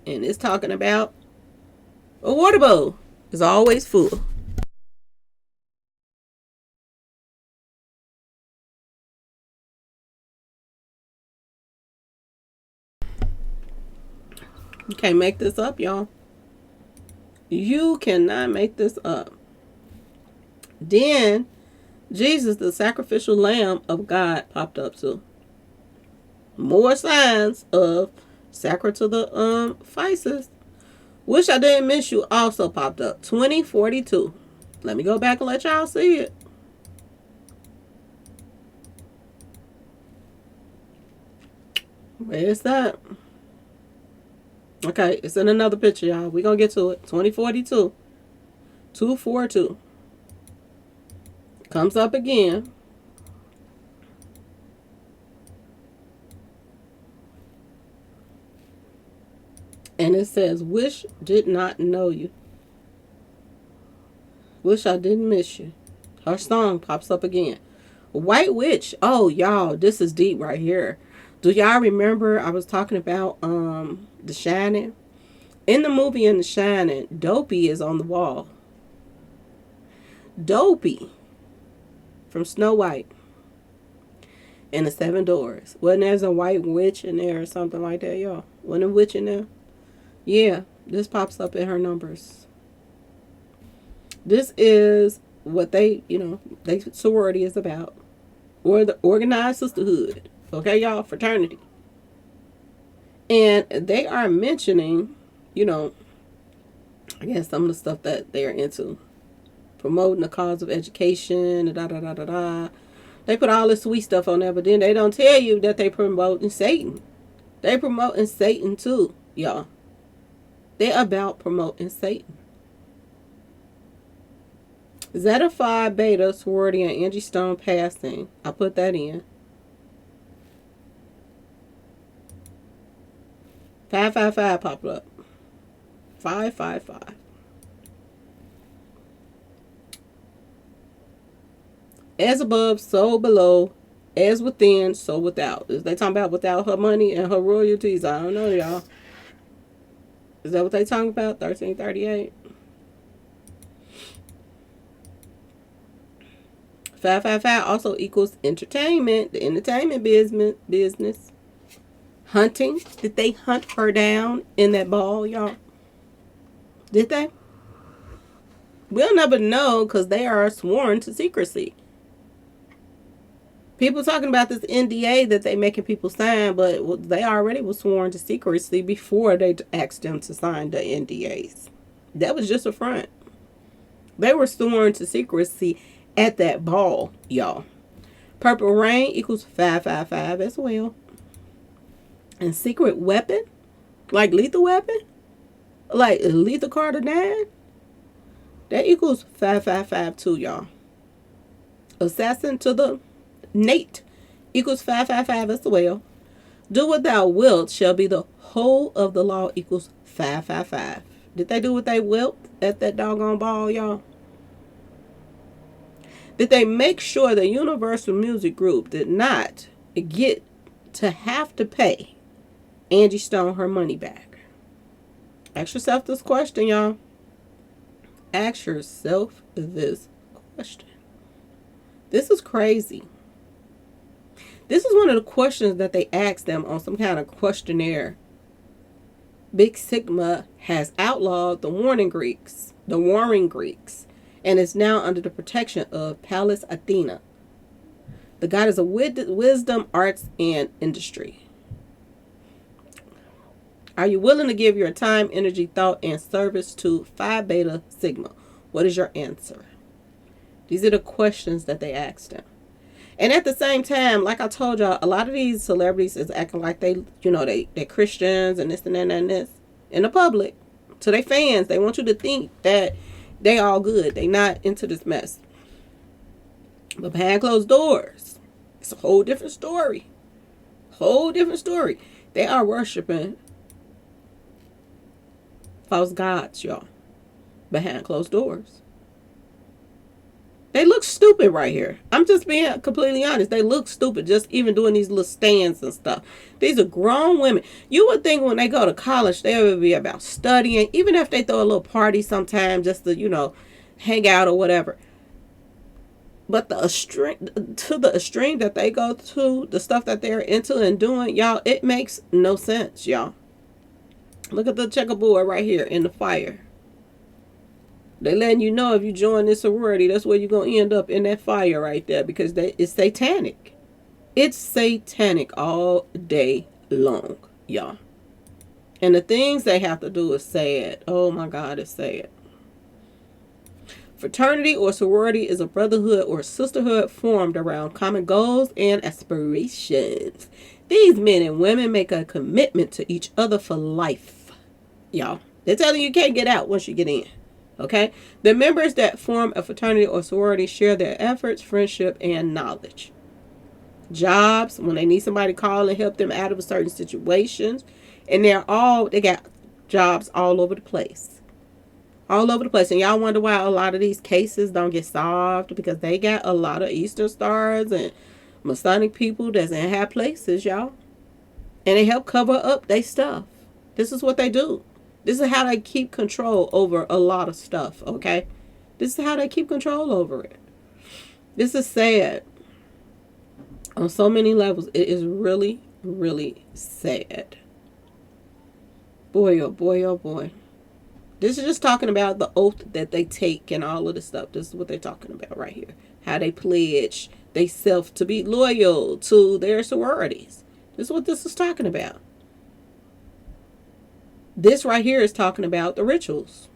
And it's talking about a water bowl is always full. You can't make this up, y'all. You cannot make this up. Then Jesus, the sacrificial lamb of God, popped up too. More signs of sacred to the Physis. Wish I didn't miss you also popped up. 2042. Let me go back and let y'all see it. Where's that? Okay, it's in another picture, y'all. We're going to get to it. 2042. 242. Comes up again. And it says, wish did not know you. Wish I didn't miss you. Her song pops up again. White Witch. Oh, y'all, this is deep right here. Do y'all remember I was talking about The Shining? In the movie in The Shining, Dopey is on the wall. Dopey from Snow White and the Seven Doors. Wasn't there a white witch in there or something like that, y'all? Wasn't a witch in there? Yeah, this pops up in her numbers. This is what they sorority is about. Or the organized sisterhood. Okay, y'all? Fraternity. And they are mentioning, I guess some of the stuff that they're into. Promoting the cause of education, da da da da da. They put all this sweet stuff on there, but then they don't tell you that they promoting Satan. They promoting Satan too, y'all. They're about promoting Satan. Zeta Phi Beta sorority and Angie Stone passing. I put that in. 555 popped up. 555. As above, so below. As within, so without. Is they talking about without her money and her royalties? I don't know, y'all. Is that what they talking about? 1338. 555 also equals entertainment. The entertainment business. Hunting. Did they hunt her down in that ball, y'all? Did they? We'll never know because they are sworn to secrecy. People talking about this NDA that they making people sign, but they already were sworn to secrecy before they asked them to sign the NDAs. That was just a front. They were sworn to secrecy at that ball, y'all. Purple Rain equals 555 as well. And secret weapon, like lethal weapon, like lethal Carter 9, that equals 555 too, y'all. Assassin to the Nate equals 555 as well. Do what thou wilt shall be the whole of the law equals 555. Did they do what they wilt at that doggone ball, y'all? Did they make sure the Universal Music Group did not get to have to pay Angie Stone her money back? Ask yourself this question, y'all. Ask yourself this question. This is crazy. This is one of the questions that they asked them on some kind of questionnaire. Big Sigma has outlawed the Warring Greeks, and is now under the protection of Pallas Athena, the goddess of wisdom, arts, and industry. Are you willing to give your time, energy, thought, and service to Phi Beta Sigma? What is your answer? These are the questions that they asked them. And at the same time, like I told y'all, a lot of these celebrities is acting like they're Christians and this and that and this in the public. To their fans, they want you to think that they all good. They not into this mess. But behind closed doors, it's a whole different story. Whole different story. They are worshiping false gods, y'all. Behind closed doors. They look stupid right here. I'm just being completely honest. They look stupid just even doing these little stands and stuff. These are grown women. You would think when they go to college, they would be about studying. Even if they throw a little party sometime just to, hang out or whatever. But the extreme that they go to, the stuff that they're into and doing, y'all, it makes no sense, y'all. Look at the checkerboard right here in the fire. They letting you know if you join this sorority, that's where you're going to end up in that fire right there because it's satanic. It's satanic all day long, y'all. And the things they have to do is sad. Oh my God, it's sad. Fraternity or sorority is a brotherhood or sisterhood formed around common goals and aspirations. These men and women make a commitment to each other for life, y'all. They're telling you can't get out once you get in. Okay? The members that form a fraternity or sorority share their efforts, friendship, and knowledge. Jobs, when they need somebody to call and help them out of certain situations. And they got jobs all over the place. all over the place. And y'all wonder why a lot of these cases don't get solved, because they got a lot of Eastern stars and Masonic people that's in high places, y'all. And they help cover up their stuff. This is what they do. This is how they keep control over a lot of stuff, okay? This is how they keep control over it. This is sad. On so many levels, it is really, really sad. Boy, oh boy, oh boy. This is just talking about the oath that they take and all of this stuff. This is what they're talking about right here. How they pledge they self to be loyal to their sororities. This is what this is talking about. This right here is talking about the rituals.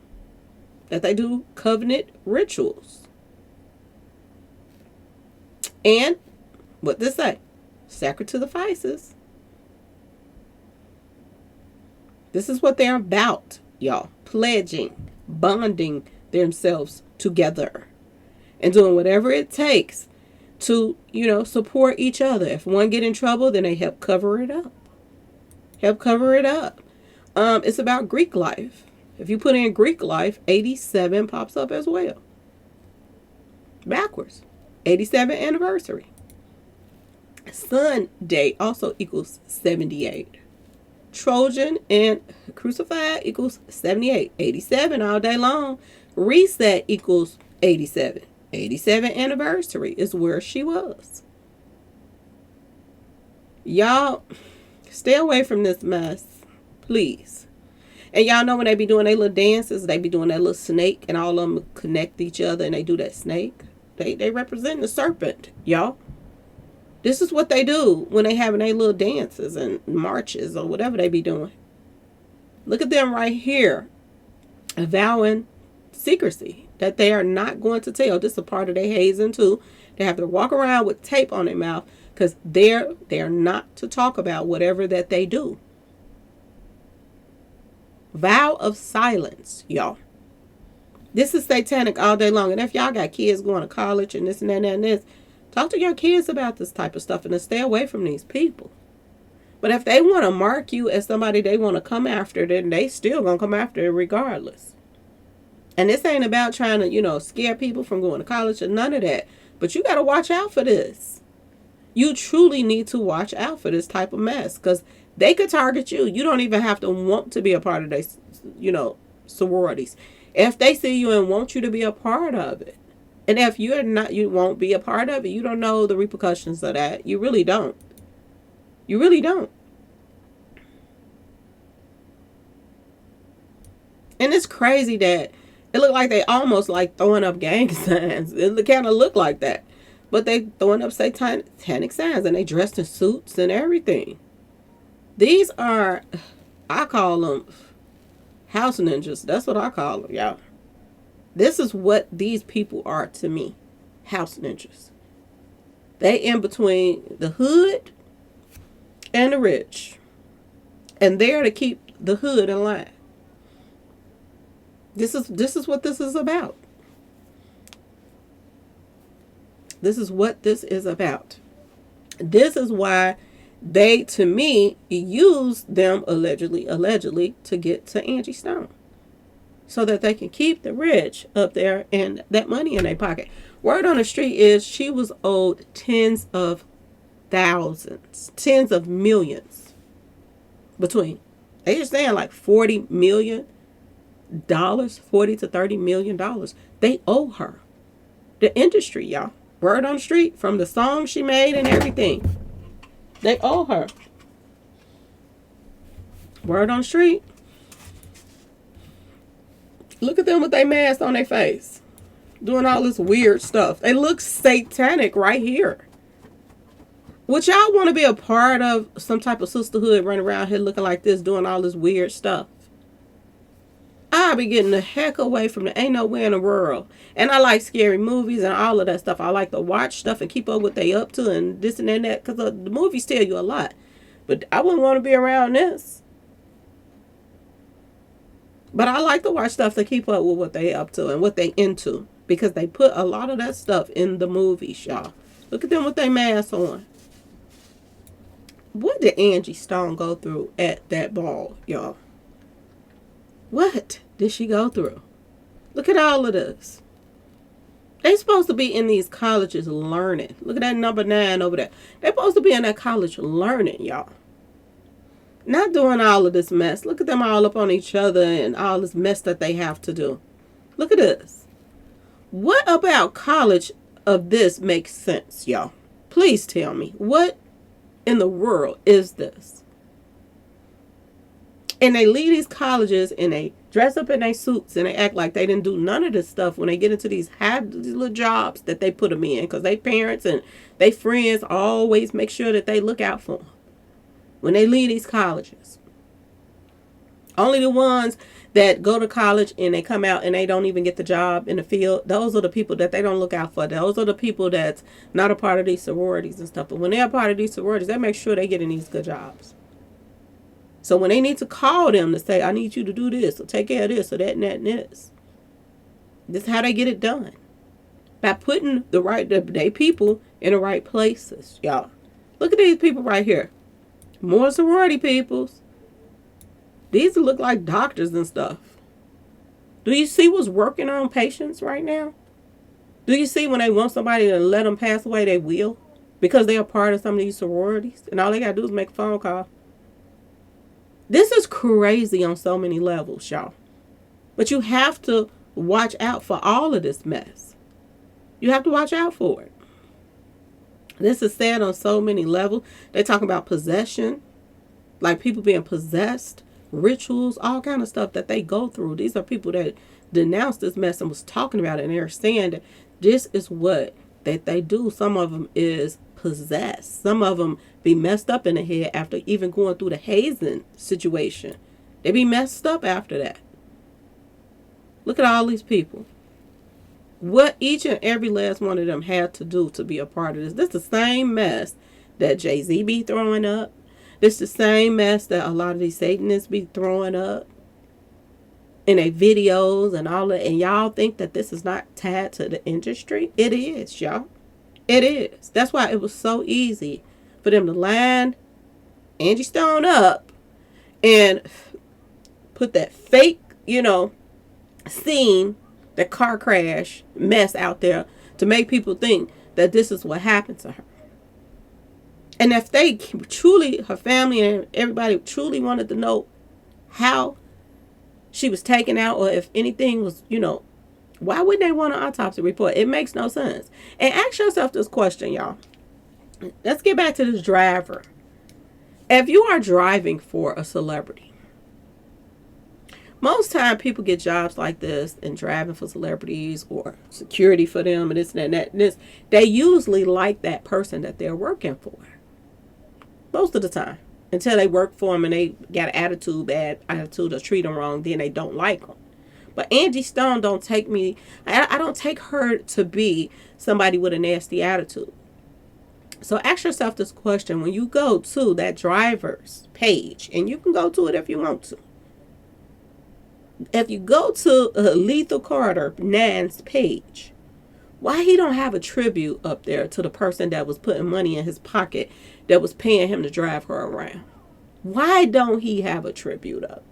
That they do covenant rituals. And what this say? Sacred to the vices. This is what they're about, y'all. Pledging, bonding themselves together, and doing whatever it takes to, support each other. If one get in trouble, then they help cover it up. Help cover it up. It's about Greek life. If you put in Greek life, 87 pops up as well. Backwards. 87th anniversary. Sunday also equals 78. Trojan and crucified equals 78. 87 all day long. Reset equals 87. 87th anniversary is where she was. Y'all, stay away from this mess, please. And y'all know when they be doing their little dances, they be doing that little snake, and all of them connect each other, and they do that snake. They represent the serpent, y'all. This is what they do when they having their little dances and marches or whatever they be doing. Look at them right here, vowing secrecy, that they are not going to tell. This is a part of their hazing too. They have to walk around with tape on their mouth because they're not to talk about whatever that they do. Vow of silence, y'all. This is satanic all day long. And if y'all got kids going to college and this and that and this, talk to your kids about this type of stuff and to stay away from these people. But if they want to mark you as somebody they want to come after, then they still going to come after it regardless. And this ain't about trying to, scare people from going to college or none of that. But you got to watch out for this. You truly need to watch out for this type of mess because they could target you. You don't even have to want to be a part of their, sororities. If they see you and want you to be a part of it, and if you're not, you won't be a part of it. You don't know the repercussions of that. You really don't. You really don't. And it's crazy that it looked like they almost like throwing up gang signs. It kind of looked like that. But they throwing up satanic signs and they dressed in suits and everything. These are, I call them house ninjas. That's what I call them, y'all. This is what these people are to me. House ninjas. They in between the hood and the rich. And they're to keep the hood in line. This is what this is about. This is what this is about. This is why they, to me, use them allegedly to get to Angie Stone. So that they can keep the rich up there and that money in their pocket. Word on the street is she was owed tens of thousands, tens of millions between. They just saying like $40 million, $40 to $30 million. They owe her. The industry, y'all. Word on the street, from the song she made and everything. They owe her. Word on the street. Look at them with their mask on their face. Doing all this weird stuff. They look satanic right here. Would y'all want to be a part of some type of sisterhood running around here looking like this, doing all this weird stuff? I'll be getting the heck away from the ain't nowhere in the world. And I like scary movies and all of that stuff. I like to watch stuff and keep up what they up to and this and that. Because the movies tell you a lot. But I wouldn't want to be around this. But I like to watch stuff to keep up with what they up to and what they into. Because they put a lot of that stuff in the movies, y'all. Look at them with their masks on. What did Angie Stone go through at that ball, y'all? What did she go through? Look at all of this. They supposed to be in these colleges learning. Look at that number 9 over there. They're supposed to be in that college learning, y'all. Not doing all of this mess. Look at them all up on each other and all this mess that they have to do. Look at this. What about college of this makes sense, y'all? Please tell me. What in the world is this? And they leave these colleges and they dress up in their suits and they act like they didn't do none of this stuff when they get into these high little jobs that they put them in, because they parents and they friends always make sure that they look out for them when they leave these colleges. Only the ones that go to college and they come out and they don't even get the job in the field, those are the people that they don't look out for. Those are the people that's not a part of these sororities and stuff. But when they're a part of these sororities, they make sure they get in these good jobs. So when they need to call them to say, I need you to do this, or take care of this, or that, and that, and this is how they get it done. By putting they people in the right places, y'all. Look at these people right here. More sorority peoples. These look like doctors and stuff. Do you see what's working on patients right now? Do you see when they want somebody to let them pass away, they will? Because they are part of some of these sororities. And all they got to do is make a phone call. This is crazy on so many levels, y'all. But you have to watch out for all of this mess. You have to watch out for it. This is sad on so many levels. They talk about possession, like people being possessed, rituals, all kind of stuff that they go through. These are people that denounced this mess and was talking about it, and they're saying that this is what that they do. Some of them is possessed. Some of them be messed up in the head after even going through the hazing situation. They be messed up after that. Look at all these people. What each and every last one of them had to do to be a part of this. This is the same mess that Jay-Z be throwing up. This is the same mess that a lot of these Satanists be throwing up in their videos and all that. And y'all think that this is not tied to the industry? It is, y'all. It is. That's why it was so easy for them to line Angie Stone up and put that fake, scene, that car crash mess out there to make people think that this is what happened to her. And if they truly, her family and everybody truly wanted to know how she was taken out, or if anything was, why would they want an autopsy report? It makes no sense. And ask yourself this question, y'all. Let's get back to this driver. If you are driving for a celebrity, most time people get jobs like this and driving for celebrities or security for them and this and that and this. They usually like that person that they're working for. Most of the time. Until they work for them and they got an bad attitude, or treat them wrong, then they don't like them. But Angie Stone don't take me, I don't take her to be somebody with a nasty attitude. So ask yourself this question when you go to that driver's page, and you can go to it if you want to. If you go to Lethal Carter 9's page, why he don't have a tribute up there to the person that was putting money in his pocket that was paying him to drive her around? Why don't he have a tribute up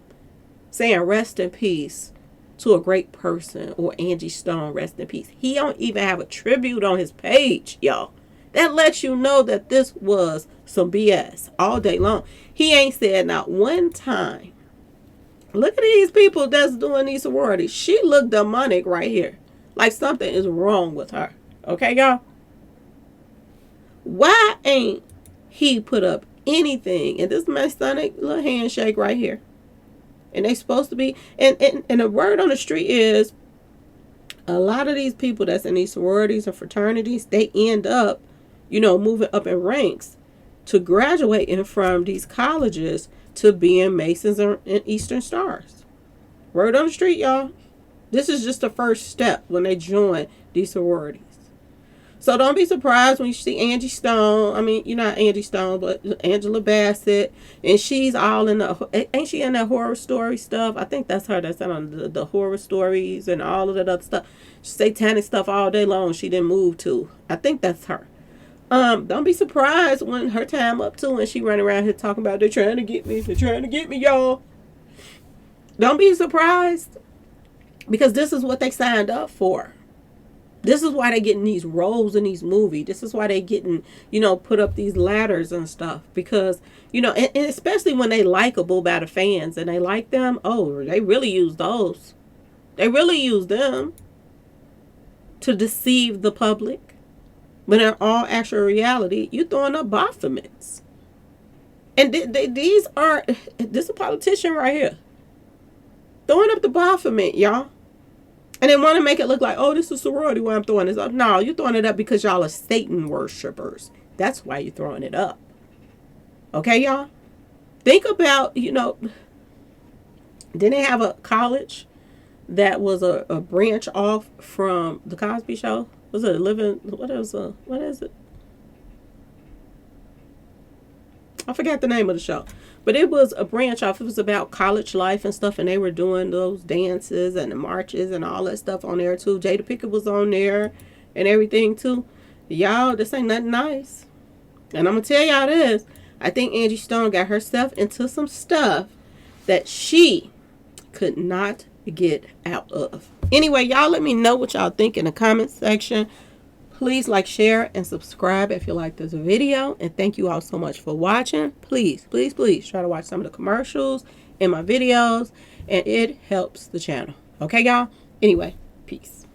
saying rest in peace to a great person, or Angie Stone, rest in peace? He don't even have a tribute on his page, y'all. That lets you know that this was some BS all day long. He ain't said not one time. Look at these people that's doing these sororities. She looked demonic right here. Like something is wrong with her. Okay, y'all? Why ain't he put up anything? And this Masonic little handshake right here. And they supposed to be, and the word on the street is, a lot of these people that's in these sororities and fraternities, they end up, moving up in ranks to graduating from these colleges to being Masons and Eastern Stars. Word on the street, y'all. This is just the first step when they join these sororities. So don't be surprised when you see Angie Stone. I mean, you're not Angie Stone, but Angela Bassett. And she's all in the, ain't she in that horror story stuff? I think that's her that's on the horror stories and all of that other stuff. Satanic stuff all day long she didn't move to. I think that's her. Don't be surprised when her time up too and she running around here talking about they're trying to get me, y'all. Don't be surprised Because this is what they signed up for. This is why they getting these roles in these movies. This is why they getting, put up these ladders and stuff. Because, and especially when they likable by the fans and they like them, oh, they really use those. They really use them to deceive the public. But in all actual reality, you throwing up Baphomets. And these are, this is a politician right here. Throwing up the Baphomet, y'all. And they want to make it look like, oh, this is a sorority why I'm throwing this up. No, you're throwing it up because y'all are Satan worshipers. That's why you're throwing it up. Okay, y'all? Think about, didn't they have a college that was a branch off from the Cosby Show? Was it what is it? I forgot the name of the show. But it was a branch off. It was about college life and stuff. And they were doing those dances and the marches and all that stuff on there too. Jada Pinkett was on there and everything too. Y'all, this ain't nothing nice. And I'm going to tell y'all this. I think Angie Stone got herself into some stuff that she could not get out of. Anyway, y'all let me know what y'all think in the comment section. Please like, share, and subscribe if you like this video. And thank you all so much for watching. Please, please, please try to watch some of the commercials in my videos. And it helps the channel. Okay, y'all? Anyway, peace.